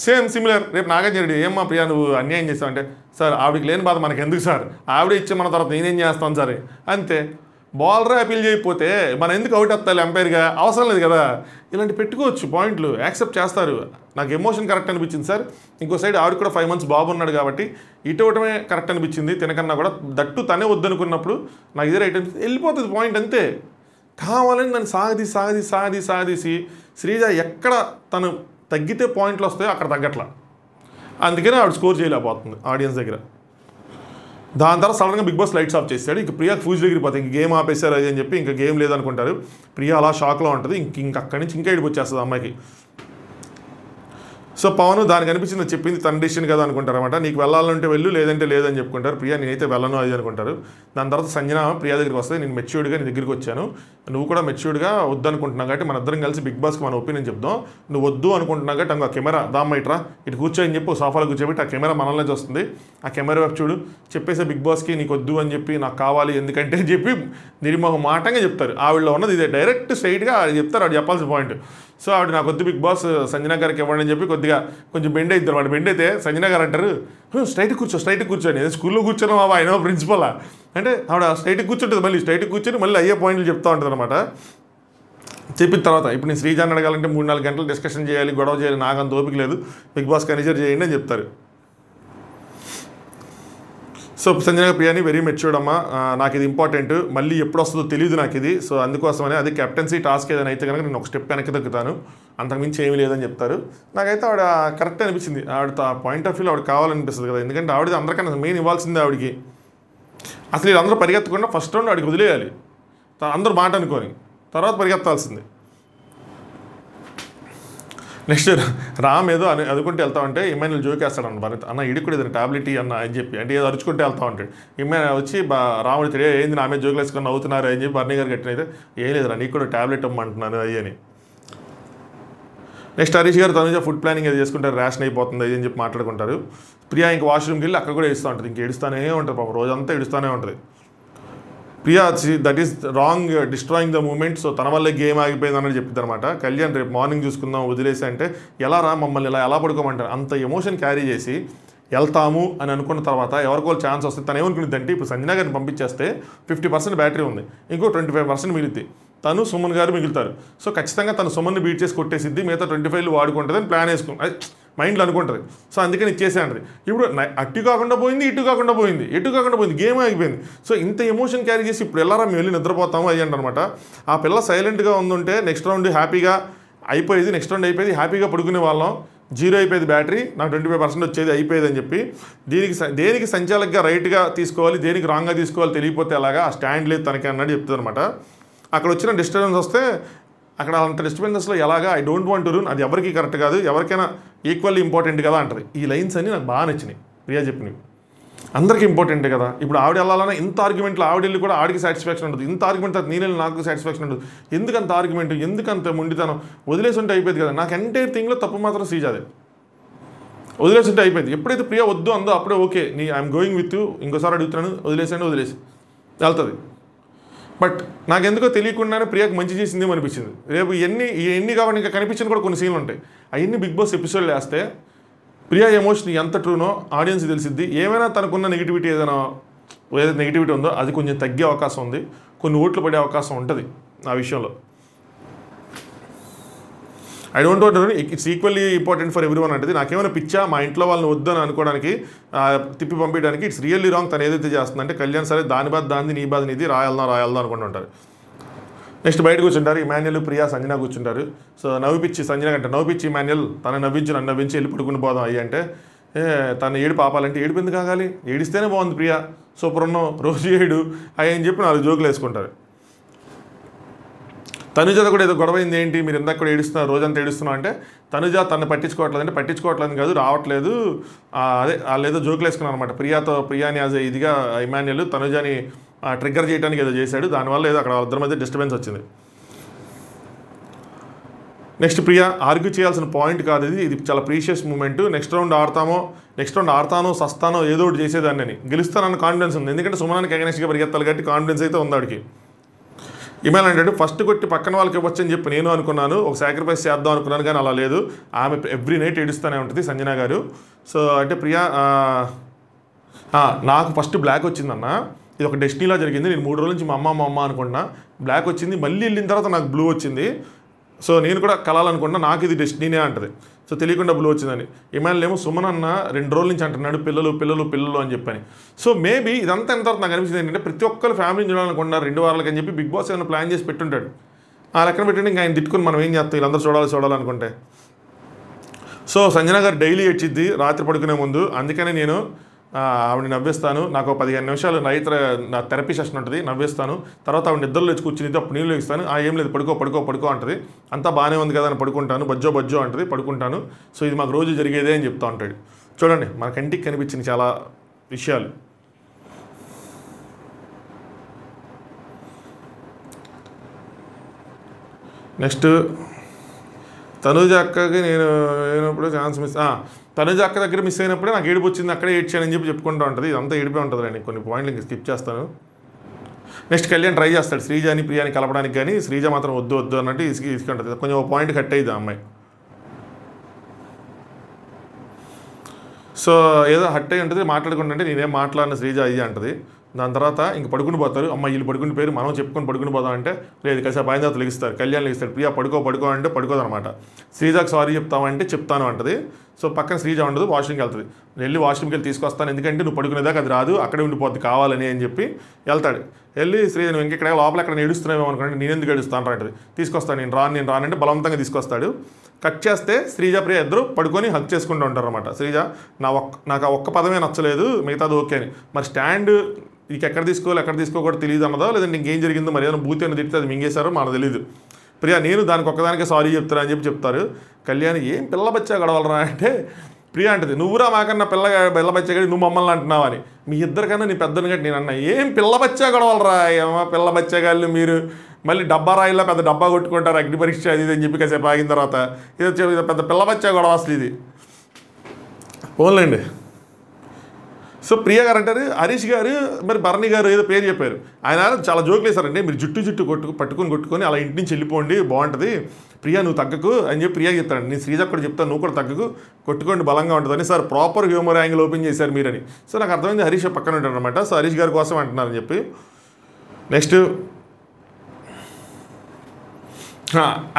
సేమ్ సిమిలర్ రేపు నాగార్జున రెడ్డి ఏమ్మా ప్రియా నువ్వు అన్యాయం చేస్తావంటే, సార్ ఆవిడకి లేని బాధ మనకు ఎందుకు సార్, ఆవిడ ఇచ్చే మన తర్వాత నేనేం చేస్తాను సార్ అంతే. బౌలరే అపీల్ చేయకపోతే మనం ఎందుకు అవుట్ వస్తాలి ఎంపైర్గా, అవసరం లేదు కదా. ఇలాంటి పెట్టుకోవచ్చు పాయింట్లు, యాక్సెప్ట్ చేస్తారు. నాకు ఎమోషన్ కరెక్ట్ అనిపించింది సార్, ఇంకో సైడ్ ఆవిడ కూడా 5 months బాబు ఉన్నాడు కాబట్టి ఇటవటమే కరెక్ట్ అనిపించింది, తినకన్నా కూడా దట్టు తనే వద్దనుకున్నప్పుడు నాకు ఇదే రైట్ అనిపిస్తుంది, వెళ్ళిపోతుంది పాయింట్ అంతే. కావాలని నన్ను సాగదీసి శ్రీజ ఎక్కడ తను తగ్గితే పాయింట్లు వస్తాయో అక్కడ తగ్గట్లా, అందుకనే ఆవిడ స్కోర్ చేయలేకపోతుంది ఆడియన్స్ దగ్గర. దాని తర్వాత సడన్గా బిగ్ బాస్ లైట్స్ ఆఫ్ చేస్తాడు. ఇంక ప్రియా ఫూజ్ దగ్గరికి పోతే ఇంక గేమ్ ఆపేశారు అది అని చెప్పి, ఇంకా గేమ్ లేదనుకుంటారు. ప్రియా అలా షాక్లో ఉంటుంది, ఇంక అక్కడి నుంచి ఇంకా ఇడికి వచ్చేస్తుంది అమ్మాయికి. సో పవన్ దానికి అనిపించింది చెప్పింది తన డిసిషన్ కదా అనుకుంటారు అనమాట. నీకు వెళ్ళాలంటే వెళ్ళు, లేదంటే లేదని చెప్పుకుంటారు. ప్రియా నేనైతే వెళ్ళను అది అనుకుంటారు. దాని తర్వాత సంజన ప్రియా దగ్గరికి వస్తే నేను మెచ్యూర్డ్గా నీ దగ్గరికి వచ్చాను, నువ్వు కూడా మెచ్యూర్డ్గా వద్దు అనుకుంటున్నావు కాబట్టి మన ఇద్దరం కలిసి బిగ్ బాస్కి మన ఒపీనియన్ చెప్దాం, నువ్వు వద్దు అనుకుంటున్నావు కాబట్టి ఆ కెమెరా దామ్మ ఇట్రా ఇటు కూర్చోని చెప్పి సోఫాలో కూర్చోబెట్టి ఆ కెమెరా మనల్ని వస్తుంది, ఆ కెమెరా వైపు చూడు చెప్పేసే బిగ్ బాస్కి నీకు వద్దు అని చెప్పి నాకు కావాలి ఎందుకంటే అని చెప్పి నిర్మోహమాటంగా చెప్తారు. ఆవిడలో ఉన్నది ఇదే, డైరెక్ట్ స్ట్రైట్గా చెప్తారు, ఆవిడ చెప్పాల్సిన పాయింట్. సో ఆవిడ నాకు వద్దు బిగ్ బాస్ సంజన గారికి ఇవ్వండి అని చెప్పి కొంచెం బెండ్ అవుతారు. వాడు బెండ్ అయితే సంజన గారు అంటారు స్ట్రైట్ కూర్చోండి, స్కూల్లో కూర్చోను బాబా ఆయన ప్రిన్సిపల్ అంటే ఆవిడ స్ట్రైట్ కూర్చుంటుంది, మళ్ళీ స్ట్రైట్ కూర్చొని మళ్ళీ అయ్యే పాయింట్లు చెప్తూ ఉంటుంది అనమాట. చెప్పిన తర్వాత ఇప్పుడు నేను శ్రీజాన్ని అడగాలంటే 3-4 గంటలు డిస్కషన్ చేయాలి, గొడవ చేయాలి, నాకు అంత ఓపిక లేదు, బిగ్ బాస్ కన్సిడర్ చేయండి అని చెప్తారు. సో సంజన ప్రియాని వెరీ మెచ్యూర్డ్ అమ్మా, నాకు ఇది ఇంపార్టెంట్, మళ్ళీ ఎప్పుడు వస్తుందో తెలియదు నాకు ఇది, సో అందుకోసమనే అది కెప్టెన్సీ టాస్క్ ఏదైనా అయితే కనుక నేను ఒక స్టెప్ వెనక్కి తగ్గుతాను, అంతకుమించి ఏమీ లేదని చెప్తారు. నాకైతే ఆవిడ కరెక్ట్ అనిపించింది, ఆవిడ పాయింట్ ఆఫ్ వ్యూలో ఆవిడ కావాలనిపిస్తుంది కదా, ఎందుకంటే ఆవిడ అందరికన్నా మెయిన్ ఇవ్వాల్సిందే ఆవిడకి. అసలు వీళ్ళందరూ పరిగెత్తకుండా ఫస్ట్ రౌండ్ ఆవిడకి వదిలేయాలి, అందరూ మాట అనుకొని తర్వాత పరిగెత్తాల్సింది. నెక్స్ట్ రామ్ ఏదో అనుకుంటే వెళ్తామంటే ఇమ్మాన్యుల్ జోకేస్తాడు అన్న భరత్, అన్న ఇడి కూడా ఏదైనా టాబ్లెట్ అన్న అని చెప్పి, అంటే ఏదో అరుచుకుంటే వెళ్తా ఉంటాడు. ఇమ్మాన్యుల్ వచ్చి రాముడు తెలియ ఏంది నా మీద జోకులు వేసుకొని అవుతున్నారు అని చెప్పి బర్నీ గారు కట్టినైతే ఏం లేదురా నీకు కూడా టాబ్లెట్ ఇమ్మంటున్నాను అయ్యి అని. నెక్స్ట్ హరీష్ గారు తనుజ ఫుడ్ ప్లానింగ్ ఏదో చేసుకుంటారు, ర్యాషన్ అయిపోతుంది అది అని చెప్పి మాట్లాడుకుంటారు. ప్రియా ఇంక వాష్రూమ్కి వెళ్ళి అక్కడ కూడా ఏడుస్తూ ఉంటుంది, ఇంక ఏడుస్తూనే ఉంటుంది పాపం, రోజంతా ఏడుస్తూనే ఉంటుంది. Priya that is wrong, destroying the moment, so తన వల్లే గేమ్ ఆగిపోయింది అన్నది చెప్పింది అనమాట. కళ్యాణ్ రేపు మార్నింగ్ చూసుకుందాం వదిలేసి అంటే ఎలా రా మమ్మల్ని ఎలా పడుకోమంటారు, అంత ఎమోషన్ క్యారీ చేసి వెళ్తాము అని అనుకున్న తర్వాత ఎవరికో ఛాన్స్ వస్తే తను ఏమనుకునేదంటే ఇప్పుడు సంజన గారిని పంపించేస్తే 50% బ్యాటరీ ఉంది, ఇంకో 25% మిగిలింది, తను సుమన్ గారు మిగులుతారు. సో ఖచ్చితంగా తను సుమన్ని బీట్ చేసి కొట్టేసిద్ది, మిగతా 25 వాడుకుంటుంది అని ప్లాన్ వేసుకుని మైండ్లో అనుకుంటుంది. సో అందుకని ఇచ్చేసే అంటది. ఇప్పుడు అటు కాకుండా పోయింది, ఇటు కాకుండా పోయింది, ఎటు కాకుండా పోయింది, గేమ్ ఆగిపోయింది. సో ఇంత ఎమోషన్ క్యారీ చేసి ఇప్పుడు వెళ్ళారా మేము వెళ్ళి నిద్రపోతాము అయ్యండి అనమాట. ఆ పిల్ల సైలెంట్గా ఉండుంటే నెక్స్ట్ రౌండ్ హ్యాపీగా అయిపోయేది, నెక్స్ట్ రౌండ్ అయిపోయేది, హ్యాపీగా పడుకునే వాళ్ళం, 0 అయిపోయేది బ్యాటరీ, నాకు 25% వచ్చేది అయిపోయేది అని చెప్పి. దేనికి సంచాలకుగా రైట్గా తీసుకోవాలి, దేనికి రాంగ్గా తీసుకోవాలి తెలియకపోతే అలాగా ఆ స్టాండ్ లేదు తనకి అన్నట్టు చెప్తుంది అనమాట. అక్కడ వచ్చిన డిస్టర్బెన్స్ వస్తే అక్కడ అంత డిస్టర్బెన్సెస్లో ఎలాగా I don't want to ruin, అది ఎవరికి కరెక్ట్ కాదు, ఎవరికైనా ఈక్వల్లీ ఇంపార్టెంట్ కదా అంటది. ఈ లైన్స్ అన్నీ నాకు బాగా నచ్చినాయి ప్రియా చెప్పినవి, అందరికీ ఇంపార్టెంటే కదా. ఇప్పుడు ఆవిడ వెళ్ళాలన్నా ఇంత ఆర్గ్యుమెంట్లో ఆవిడ వెళ్ళి కూడా ఆవిడకి సాటిస్ఫాక్షన్ ఉంటుంది, ఇంత ఆర్గ్యుమెంట్ తర్వాత నేను వెళ్ళి నాకు సాటిస్ఫాక్షన్ ఉంటుంది, ఎందుకంత ఆర్గ్యుమెంట్, ఎందుకంత మొండితనం, వదిలేసి ఉంటే అయిపోయింది కదా. నాకు ఎంటైర్ థింగ్లో తప్పు మాత్రం శ్రీజాదే, వదిలేసి ఉంటే అయిపోయింది. ఎప్పుడైతే ప్రియా వద్దు అందో అప్పుడే okay I'm going with you, ఇంకోసారి అడుగుతున్నాను వదిలేసి వెళ్తుంది. బట్ నాకెందుకో తెలియకుండానే ప్రియాకి మంచి చేసిందేమో అనిపించింది. రేపు ఎన్ని కాబట్టి ఇంకా కనిపించిన కూడా కొన్ని సీన్లు ఉంటాయి, అవన్నీ బిగ్ బాస్ ఎపిసోడ్లు వేస్తే ప్రియా ఎమోషన్ ఎంత ట్రూనో ఆడియన్స్ తెలిసిద్ది. ఏమైనా తనకున్న నెగిటివిటీ ఏదైతే నెగిటివిటీ ఉందో అది కొంచెం తగ్గే అవకాశం ఉంది, కొన్ని ఓట్లు పడే అవకాశం ఉంటుంది ఆ విషయంలో. I don't want it's equally important for every one అంటే నాకేమైనా పిచ్చా మా ఇంట్లో వాళ్ళని వద్దని అనుకోవడానికి తిప్పి పంపించడానికి, ఇట్స్ రియల్లీ రాంగ్. తను ఏదైతే చేస్తుందంటే కళ్యాణ్ సరే దాని బాధ దాన్ని నీ బాధ నీది, రాయల్దాం అనుకుంటుంటారు. నెక్స్ట్ బయట కూర్చుంటారు ఇమాన్యుల్, ప్రియా, సంజన కూర్చుంటారు. సో నవ్విపిచ్చి సంజన కంటే నవ్విపిచ్చి ఇమాన్యుల్ తను నవ్వించి నన్ను నవ్వించి వెళ్ళి పడుకుని పోదాం అయ్యి అంటే తను ఏడు పాపాలంటే ఏడుపు ఎందుకు కాగాలి, ఏడిస్తేనే బాగుంది ప్రియా, సూపర్ ఉన్నావు రోజు ఏడు అయ్యి అని చెప్పి 4 జోకులు వేసుకుంటారు. తనుజ కూడా ఏదో గొడవైంది ఏంటి మీరు ఇందాక కూడా ఏడుస్తున్నారు రోజంతా ఏడుస్తున్నావు అంటే తనుజ తను పట్టించుకోవట్లేదు అంటే పట్టించుకోవట్లేదు కాదు రావట్లేదు, అదే వాళ్ళు ఏదో జోకులు వేసుకున్నారు అనమాట. ప్రియాని యాజ్ ఇదిగా ఇమాన్యుల్ తనుజని ట్రిగ్గర్ చేయడానికి ఏదో చేశాడు, దానివల్ల ఏదో అక్కడ వాళ్ళిద్దరి మధ్య డిస్టర్బెన్స్ వచ్చింది. నెక్స్ట్ ప్రియా ఆర్గ్యూ చేయాల్సిన పాయింట్ కాదు ఇది చాలా ప్రీషియస్ మూమెంట్, నెక్స్ట్ రౌండ్ ఆడతానో సస్తానో ఏదో ఒకటి చేసేదాన్ని గెలుస్తానన్న కాన్ఫిడెన్స్ ఉంది, ఎందుకంటే సుమనానికి అగెనెస్ట్గా పరిగెత్తాలి కాబట్టి కాన్ఫిడెన్స్ అయితే ఉంది ఆడికి. ఇమాన్ అంటే ఫస్ట్ కొట్టి పక్కన వాళ్ళకి ఇవ్వచ్చని చెప్పి నేను అనుకున్నాను, ఒక సాక్రిఫైస్ చేద్దాం అనుకున్నాను కానీ అలా లేదు, ఆమె ఎవ్రీ నైట్ ఏడుస్తూనే ఉంటుంది సంజన గారు. సో అంటే ప్రియా నాకు ఫస్ట్ బ్లాక్ వచ్చిందన్న, ఇది ఒక డెస్టినీలా జరిగింది, నేను 3 రోజుల నుంచి మా అమ్మ అనుకున్నా, బ్లాక్ వచ్చింది, మళ్ళీ వెళ్ళిన తర్వాత నాకు బ్లూ వచ్చింది, సో నేను కూడా కలాలనుకున్నా, నాకు ఇది డెస్టినీనే అంటది. సో తెలియకుండా బ్లూ వచ్చిందని. ఇమాన్యుల్ ఏమో సుమన్ అన్న 2 రోజుల నుంచి అంటున్నాడు పిల్లలు అని చెప్పని. సో మేబీ ఇదంతా ఎంతవరకు నాకు అనిపించింది ఏంటంటే ప్రతి ఒక్కరు ఫ్యామిలీని చూడాలనుకున్నారు 2 వారాలకి అని చెప్పి బిగ్ బాస్ ఏమైనా ప్లాన్ చేసి పెట్టుంటాడు. ఆ లెక్కన పెట్టండి ఇంకా ఆయన తిట్టుకుని మనం ఏం చేస్తాం వీళ్ళందరూ చూడాలనుకుంటే. సో సంజన గారు డైలీ ఏడ్చిద్ది రాత్రి పడుకునే ముందు, అందుకనే నేను ఆవిడ నవ్వేస్తాను, నాకు 15 నిమిషాలు నా థెరపీ సెషన్ ఉంటుంది, నవ్వేస్తాను, తర్వాత ఆవిడ నిద్రలో వచ్చి కూర్చుని అప్పుడు నీళ్ళు ఇస్తాను, ఏం లేదు పడుకో అంటది, అంతా బాగానే ఉంది కదా అని పడుకుంటాను, బజ్జో అంటది, పడుకుంటాను. సో ఇది మాకు రోజు జరిగేదే అని చెప్తా ఉంటాడు. చూడండి మన కంటికి కనిపించిన చాలా విషయాలు. నెక్స్ట్ తనుజ అక్కకి నేను అయినప్పుడు ఛాన్స్ తనుజ అక్క దగ్గర మిస్ అయినప్పుడే నాకు ఏడుపు వచ్చింది, అక్కడే ఏడ్చానని చెప్పి చెప్పుకుంటూ ఉంటుంది, ఇదంతా ఏడిపే ఉంటుంది అండి. కొన్ని పాయింట్లు ఇంకా స్కిప్ చేస్తాను. నెక్స్ట్ కళ్యాణ్ ట్రై చేస్తాడు శ్రీజాని ప్రియాని కలపడానికి, కానీ శ్రీజ మాత్రం వద్దు అన్నట్టు ఇసుకుంటుంది, కొంచెం పాయింట్ కట్ అయ్యింది ఆ అమ్మాయి. సో ఏదో హట్ అయ్యి ఉంటుంది, మాట్లాడుకుంటుంటే నేనేం మాట్లాడిన శ్రీజ ఇది అంటది, దాని తర్వాత ఇంక పడుకుని పోతారు. అమ్మ వీళ్ళు పడుకుని పేరు మనం చెప్పుకొని పడుకుని పోదాం అంటే లేదు కాసేపు ఆయన తర్వాత లెగిస్తారు. కళ్యాణ్ లెగిస్తారు. ప్రియా పడుకో అంటే పడుకోదనమాట. శ్రీజాకి సారీ చెప్తామంటే చెప్తాను అంటది. సో పక్కన శ్రీజ ఉండదు, వాష్రూమ్కి వెళ్తుంది. వెళ్ళి వాష్రూమ్కి వెళ్ళి తీసుకొస్తాను, ఎందుకంటే నువ్వు పడుకునేదాకా అది రాదు, అక్కడే ఉండిపోద్ది కావాలని అని చెప్పి వెళ్తాడు. వెళ్ళి శ్రీజ నువ్వు ఇంకెక్కడ లోపల ఎక్కడ ఏడుస్తున్నావేమో అనుకోండి, నేను ఎందుకు ఏడుస్తాను అంటది. తీసుకొస్తాను నేను రానంటే బలవంతంగా తీసుకొస్తాడు. కట్ చేస్తే శ్రీజ ప్రియ ఇద్దరు పడుకొని హక్ చేసుకుంటూ ఉంటారు అనమాట. శ్రీజ నాకు ఆ ఒక్క పదమే నచ్చలేదు, మిగతాది ఓకే అని. మరి స్టాండ్ ఇక ఎక్కడ తీసుకోకూడదు తెలియదు అన్నదో, లేదంటే ఇంకేం జరిగిందో, మరి ఏదైనా బూతి అని తిడితే అది మింగేశారో మనకు తెలియదు. ప్రియా నేను దానికి ఒక్కదానికే సారీ చెప్తాను అని చెప్తారు. కళ్యాణ్ ఏం పిల్ల బచ్చా గొడవలరా అంటే ప్రియా అంటది నువ్వురా మాకన్నా పిల్ల బచ్చా గడి నువ్వు మమ్మల్ని అంటున్నావు అని. మీ ఇద్దరికన్నా నీ పెద్దను గట్టి నేను అన్నా ఏం పిల్ల బచ్చా గొడవలరా, ఏమో పిల్ల బచ్చగాళ్ళు మీరు మళ్ళీ డబ్బా రాయిలా పెద్ద డబ్బా కొట్టుకుంటారు అగ్ని పరీక్ష అది అని చెప్పి కాసేపు ఆగిన తర్వాత ఇది పెద్ద పిల్ల బచ్చా గొడవ అసలు ఇది పోన్లేండి. సో ప్రియ గారు అంటారు హరీష్ గారు మరి భరణి గారు ఏదో పేరు చెప్పారు, ఆయన చాలా జోకులు వేశారండి. మీరు జుట్టు కొట్టుకొని అలా ఇంటి నుంచి వెళ్ళిపోండి బాగుంటుంది, ప్రియా నువ్వు తగ్గకు అని చెప్పి ప్రియా చెప్తాడు. నేను శ్రీజ కూడా చెప్తాను నువ్వు కూడా తగ్గకు, కొట్టుకోండి బలంగా ఉంటుందని. Sir proper humour angle open చేశారు మీరని. సో నాకు అర్థమైంది హరీష్ పక్కన ఉంటాడు అనమాట. సో హరీష్ గారి కోసం అంటున్నారని చెప్పి నెక్స్ట్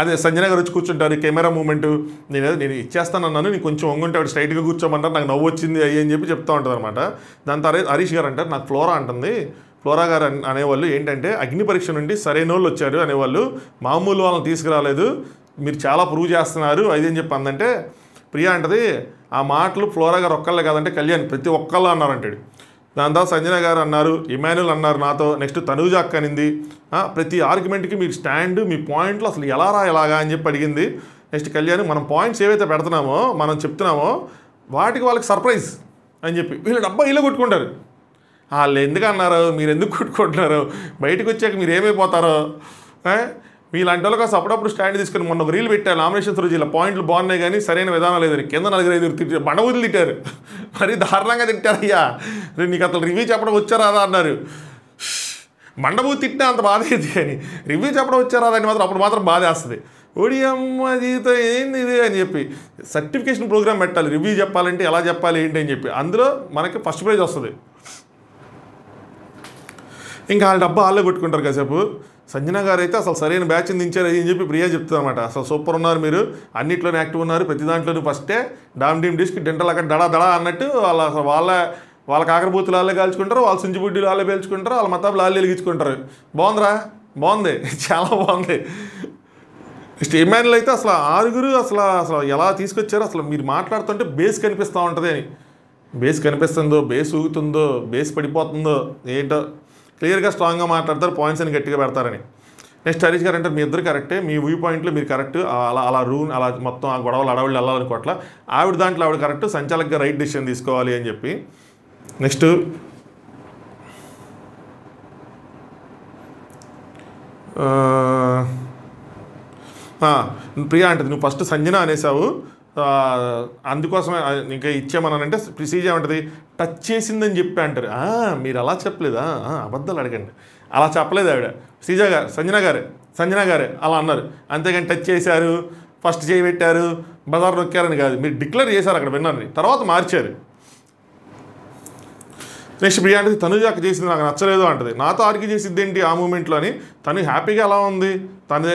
అదే సంజన గారు వచ్చి కూర్చుంటారు. కెమెరా మూమెంట్ నేను ఇచ్చేస్తానన్నాను, నీకు కొంచెం వంగుంటే ఆవిడ స్ట్రైట్గా కూర్చోమంటారు, నాకు నవ్వు వచ్చింది అయ్యి అని చెప్పి చెప్తూ ఉంటుంది అనమాట. దాని తర్వాత హరీష్ గారు అంటారు నాకు ఫ్లోరా అంటుంది. ఫ్లోరా గారు అనేవాళ్ళు ఏంటంటే అగ్ని పరీక్ష నుండి సరైన వాళ్ళు వచ్చారు అనేవాళ్ళు, మామూలు వాళ్ళని తీసుకురాలేదు, మీరు చాలా ప్రూవ్ చేస్తున్నారు అది అని చెప్పి అందంటే ప్రియా అంటది ఆ మాటలు ఫ్లోరా గారు ఒక్కళ్ళే కాదంటే కళ్యాణ్ ప్రతి ఒక్కళ్ళు అన్నారంటాడు. దాని తర్వాత సంజన గారు అన్నారు, ఇమాన్యుల్ అన్నారు నాతో, నెక్స్ట్ తనూజ అక్క అనింది. ప్రతి ఆర్గ్యుమెంట్కి మీరు స్టాండ్ మీ పాయింట్లు అసలు ఎలాగా అని చెప్పి అడిగింది. నెక్స్ట్ కళ్యాణ్ మనం పాయింట్స్ ఏవైతే పెడుతున్నామో మనం చెప్తున్నామో వాటికి వాళ్ళకి సర్ప్రైజ్ అని చెప్పి వీళ్ళు డబ్బా ఇలా కొట్టుకుంటారు. వాళ్ళు ఎందుకు అన్నారు, మీరు ఎందుకు కొట్టుకుంటున్నారు, బయటకు వచ్చాక మీరు ఏమైపోతారో, మీలాంటి వాళ్ళకి అప్పుడప్పుడు స్టాండ్ తీసుకొని మొన్న ఒక రీల్ పెట్టారు నామినేషన్స్ రోజు ఇలా పాయింట్లు బాగున్నాయి కానీ సరైన విధానం లేదని కింద 4-5 తిట్టారు, బండబూతులు తిట్టారు, మరీ దారుణంగా తిట్టారు. అయ్యా నీకు అసలు రివ్యూ చెప్పడం వచ్చారాదా అన్నారు. బండబూతి తిట్టినా అంత బాధ అయింది కానీ రివ్యూ చెప్పడం వచ్చారాదని మాత్రం అప్పుడు మాత్రం బాధ వేస్తుంది. ఓడియమ్మ జీవితం ఏంది ఇది అని చెప్పి సర్టిఫికేషన్ ప్రోగ్రామ్ పెట్టాలి, రివ్యూ చెప్పాలంటే ఎలా చెప్పాలి ఏంటి అని చెప్పి అందులో మనకి ఫస్ట్ ప్రైజ్ వస్తుంది. ఇంకా వాళ్ళ డబ్బా వాళ్ళే కొట్టుకుంటారు కాసేపు. సంజన గారు అయితే అసలు సరైన బ్యాచ్ని దించారు అని చెప్పి ప్రియా చెప్తుంది అనమాట. అసలు సూపర్ ఉన్నారు మీరు, అన్నింటిలోనే యాక్టివ్ ఉన్నారు, ప్రతి దాంట్లోనూ ఫస్టే డామ్ డీమ్ డిస్క్ డెంటల్ అక్కడ దడా అన్నట్టు వాళ్ళ కాకరబూతులు వాళ్ళే కాల్చుకుంటారు, వాళ్ళ సుంచిబుడ్డీలు వాళ్ళే పేల్చుకుంటారు, వాళ్ళ మతాబులు వాళ్ళే వెలిగించుకుంటారు. బాగుంది చాలా బాగుంది. నెక్స్ట్ ఇమాన్యుల్ అయితే అసలు ఆరుగురు అసలు ఎలా తీసుకొచ్చారో అసలు మీరు మాట్లాడుతుంటే బేస్ కనిపిస్తూ ఉంటుంది అని, బేస్ కనిపిస్తుందో బేస్ ఊగుతుందో బేస్ పడిపోతుందో ఏంటో క్లియర్గా స్ట్రాంగ్గా మాట్లాడతారు, పాయింట్స్ అని గట్టిగా పెడతారని. నెక్స్ట్ హరీష్ గారు అంటే మీ ఇద్దరు కరెక్టే, మీ వ్యూ పాయింట్లో మీరు కరెక్ట్, అలా మొత్తం ఆ గొడవలు అడవులు వెళ్ళాలనుకోవట్లా, ఆవిడ దాంట్లో ఆవిడ కరెక్ట్, సంచాలకుగా రైట్ డిసిషన్ తీసుకోవాలి అని చెప్పి. నెక్స్ట్ ప్రియా అంటది నువ్వు ఫస్ట్ సంజన అనేసావు అందుకోసమే ఇంకా ఇచ్చామనంటే శ్రీజ ఏమంటుంది టచ్ చేసిందని చెప్పి అంటారు. మీరు అలా చెప్పలేదా, అబద్ధాలు అడగండి, అలా చెప్పలేదు ఆవిడ. సంజన గారే అలా అన్నారు, అంతేగాని టచ్ చేశారు ఫస్ట్ చేయి పెట్టారు బజార్ నొక్కారని కాదు, మీరు డిక్లేర్ చేశారు అక్కడ విన్నారని, తర్వాత మార్చారు. నెక్స్ట్ ప్రియా అంటే తనుజాకి చేసింది నాకు నచ్చలేదు అంటది, నాతో ఆర్గ్యూ చేసిద్ది ఏంటి ఆ మూమెంట్లో అని. తను హ్యాపీగా ఎలా ఉంది, తను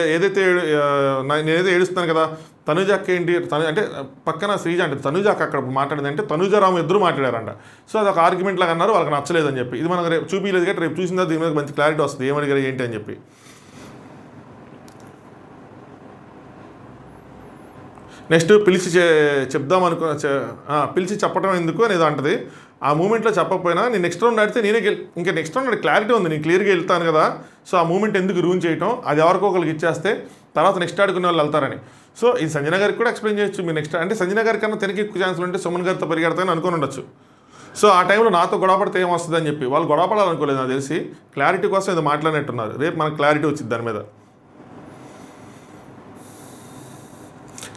నేనైతే ఏడుస్తాను కదా, తనుజాకి ఏంటి అంటే పక్కన శ్రీజ అంటే తనుజాకి అక్కడ మాట్లాడింది అంటే తనుజారాము ఇద్దరు మాట్లాడారంట. సో అది ఒక ఆర్గ్యుమెంట్ లాగా అన్నారు, వాళ్ళకి నచ్చలేదని చెప్పి. ఇది మనకు రేపు చూపించలేదు కాబట్టి రేపు చూసిన దీని మీద మంచి క్లారిటీ వస్తుంది ఏమడిగారు ఏంటి అని చెప్పి. నెక్స్ట్ పిలిచి పిలిచి చెప్పడం ఎందుకు అనేది అంటది. ఆ మూమెంట్లో చెప్పకపోయినా నేను నెక్స్ట్ రౌండ్ ఆడితే నేనే ఇంకా నెక్స్ట్ రౌండ్ క్లారిటీ ఉంది, నేను క్లియర్గా వెళ్తాను కదా, సో ఆ మూమెంట్ ఎందుకు రూన్ చేయటం, అది ఎవరికో ఒకరికి ఇచ్చేస్తే తర్వాత నెక్స్ట్ ఆడుకునే వాళ్ళు వెళ్తారని. సో ఇది సంజన గారికి కూడా ఎక్స్ప్లెయిన్ చేయొచ్చు, మీరు నెక్స్ట్ అంటే సంజన గారి కన్నా తనకి ఎక్కువ ఛాన్సులు ఉంటే సుమన్ గారితో పరిగెడతాయని అనుకుని ఉండొచ్చు. సో ఆ టైంలో నాతో గొడవపడితే ఏమొస్తుంది అని చెప్పి వాళ్ళు గొడవపడాలనుకోలేదు నాకు తెలిసి, క్లారిటీ కోసం ఇది మాట్లాడినట్టున్నారు, రేపు మనకు క్లారిటీ వచ్చింది దాని మీద.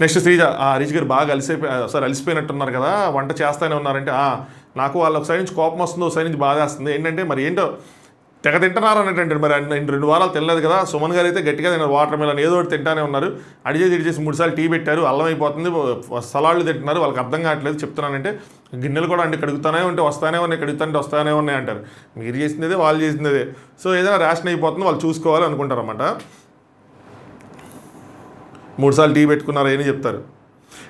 నెక్స్ట్ శ్రీజ హరీష్ గారు బాగా అలసిపోయినట్టున్నారు కదా, వంట చేస్తూనే ఉన్నారంటే నాకు వాళ్ళ ఒక సైడ్ నుంచి కోపం వస్తుంది, ఒక సైడ్ నుంచి బాధ వస్తుంది. ఏంటంటే మరి ఏంటో తెగ తింటున్నారు అన్నట్టు. మరి 2 వారాలు తినలేదు కదా. సుమన్ గారు అయితే గట్టిగా తిన్నారు, వాటర్ మిలన్ ఏదో ఒకటి తింటానే ఉన్నారు. ఇడిచేసి 3 సార్లు టీ పెట్టారు, అల్లం అయిపోతుంది, సలాడ్లు తింటున్నారు. వాళ్ళకి అర్థం కావట్లేదు. చెప్తున్నానంటే గిన్నెలు కూడా అంటే కడుగుతానే ఉంటే వస్తానే ఉన్నాయి, కడుగుతుంటే వస్తానే ఉన్నాయి అంటారు. మీరు చేసినదే వాళ్ళు చేసినదే. సో ఏదైనా రేషన్ అయిపోతుంది, వాళ్ళు చూసుకోవాలి అనుకుంటారు అన్నమాట. 3 సార్లు టీ పెట్టుకున్నారు అని చెప్తారు.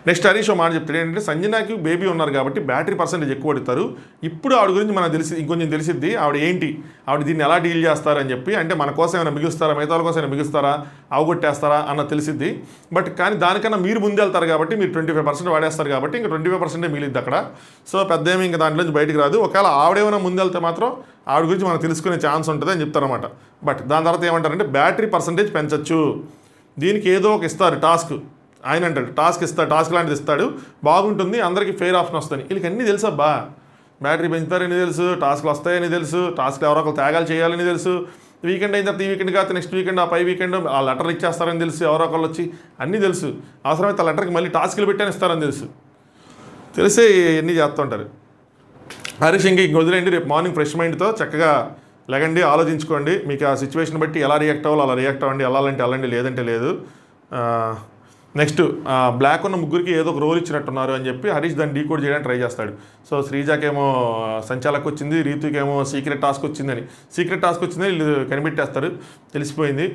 నెక్స్ట్ హరీష్ మాట చెప్తాడు ఏంటంటే, సంజనాకి బేబీ ఉన్నారు కాబట్టి బ్యాటరీ పర్సెంటేజ్ ఎక్కువ పడతారు. ఇప్పుడు ఆవిడ గురించి మనకు ఇంకొంచెం తెలిసిద్ది ఆవిడ దీన్ని ఎలా డీల్ చేస్తారని చెప్పి. అంటే మన కోసం ఏమైనా మిగుస్తారా, మిగతా వాళ్ళ కోసం ఏమైనా మిగుస్తారా, అవగొట్టేస్తారా అన్న తెలిసిద్ది. బట్ కానీ దానికన్నా మీరు ముందు వెళ్తారు కాబట్టి, మీరు 25% వాడేస్తారు కాబట్టి ఇంకా 25% మిగిలిద్ది అక్కడ. సో పెద్ద ఏమి ఇంకా దాంట్లో నుంచి బయటికి రాదు. ఒకవేళ ఆవిడేమైనా ముందు వెళ్తే మాత్రం ఆవిడ గురించి మనకు తెలుసుకునే ఛాన్స్ ఉంటుంది అని చెప్తారన్నమాట. బట్ దాని తర్వాత ఏమంటారంటే బ్యాటరీ పర్సెంటేజ్ పెంచచ్చు, దీనికి ఏదో ఒక ఇస్తారు టాస్క్. ఆయన అంటాడు టాస్క్ లాంటిది ఇస్తాడు, బాగుంటుంది, అందరికీ ఫెయిర్ ఆప్షన్ వస్తుంది. వీళ్ళకి అన్నీ తెలుసబ్బా. బ్యాటరీ పెంచుతారని తెలుసు, టాస్క్లు వస్తాయని తెలుసు, టాస్క్లు ఎవరో ఒకరు త్యాగాలు చేయాలని తెలుసు, వీకెండ్ అయిన తర్వాత ఈ వీకెండ్ కాదు నెక్స్ట్ వీకెండ్, ఆ పై వీకెండ్ ఆ లెటర్ ఇచ్చేస్తారని తెలుసు, ఎవరో ఒకళ్ళు వచ్చి అన్నీ తెలుసు. అవసరమైతే ఆ లెటర్కి మళ్ళీ టాస్క్లు పెట్టని ఇస్తారని తెలిసే ఇవన్నీ చేస్తుంటారు. హరీష్ ఇంక వదిలేండి, రేపు మార్నింగ్ ఫ్రెష్ మైండ్తో చక్కగా లెగండి, ఆలోచించుకోండి, మీకు ఆ సిచ్యువేషన్ బట్టి ఎలా రియాక్ట్ అవ్వాలో అలా రియాక్ట్ అవ్వండి, వెళ్ళాలంటే వెళ్ళండి, లేదంటే లేదు. నెక్స్ట్ బ్లాక్ ఉన్న ముగ్గురికి ఏదో ఒక రోల్ ఇచ్చినట్టున్నారు అని చెప్పి హరీష్ దాన్ని డీకోడ్ చేయడానికి ట్రై చేస్తాడు. సో శ్రీజాకేమో సంచాలక్ వచ్చింది, రీతుకేమో సీక్రెట్ టాస్క్ వచ్చిందని వీళ్ళు కనిపెట్టేస్తారు, తెలిసిపోయింది.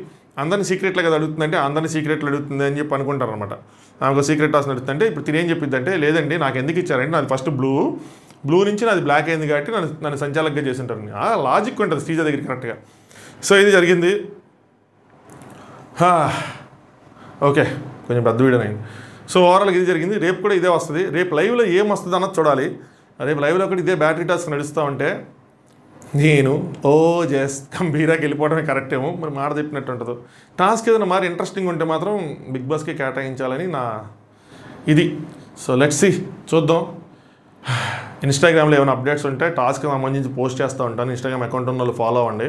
అందరినీ సీక్రెట్లో కదా అడుగుతుందంటే అందరినీ సీక్రెట్లు అడుగుతుంది అని చెప్పి అనుకుంటారు అనమాట. నాకు సీక్రెట్ టాస్క్ అడుగుతుంటే ఇప్పుడు తినేం చెప్పిందంటే, లేదండి నాకు ఎందుకు ఇచ్చారంటే నాది ఫస్ట్ బ్లూ నుంచి నాది బ్లాక్ అయింది కాబట్టి నన్ను సంచాలకుగా చేసి ఉంటారు. లాజిక్ ఉంటుంది శ్రీజ దగ్గర కరెక్ట్గా. సో ఇది జరిగింది. ఓకే, కొంచెం పెద్ద వీడియో అయింది. సో ఓవరాల్గా ఇది జరిగింది. రేపు కూడా ఇదే వస్తుంది. రేపు లైవ్లో ఏం వస్తుంది అన్నది చూడాలి. రేపు లైవ్లో కూడా ఇదే బ్యాటరీ టాస్క్ నడుస్తూ ఉంటే నేను గంభీరాకి వెళ్ళిపోవడమే కరెక్ట్ ఏమో, మరి మాట చెప్పినట్టు ఉంటుంది. టాస్క్ ఏదైనా మరి ఇంట్రెస్టింగ్ ఉంటే మాత్రం బిగ్ బాస్కి కేటాయించాలని నా ఇది. సో లెట్స్ సీ, చూద్దాం. ఇన్స్టాగ్రామ్లో ఏమైనా అప్డేట్స్ ఉంటే టాస్క్ సంబంధించి పోస్ట్ చేస్తూ ఉంటాను. ఇన్స్టాగ్రామ్ అకౌంట్ ఉన్న వాళ్ళు ఫాలో అవ్వండి.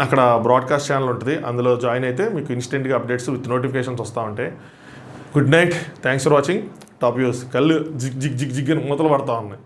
అక్కడ బ్రాడ్కాస్ట్ ఛానల్ ఉంటుంది, అందులో జాయిన్ అయితే మీకు ఇన్స్టెంట్గా అప్డేట్స్ విత్ నోటిఫికేషన్స్ వస్తూ ఉంటాయి. Good night, thanks for watching. Top views కళ్ళు జిగ్ జిగ్ జిగ్ జిగ్ అని మూతలు పడతా ఉన్నాయి.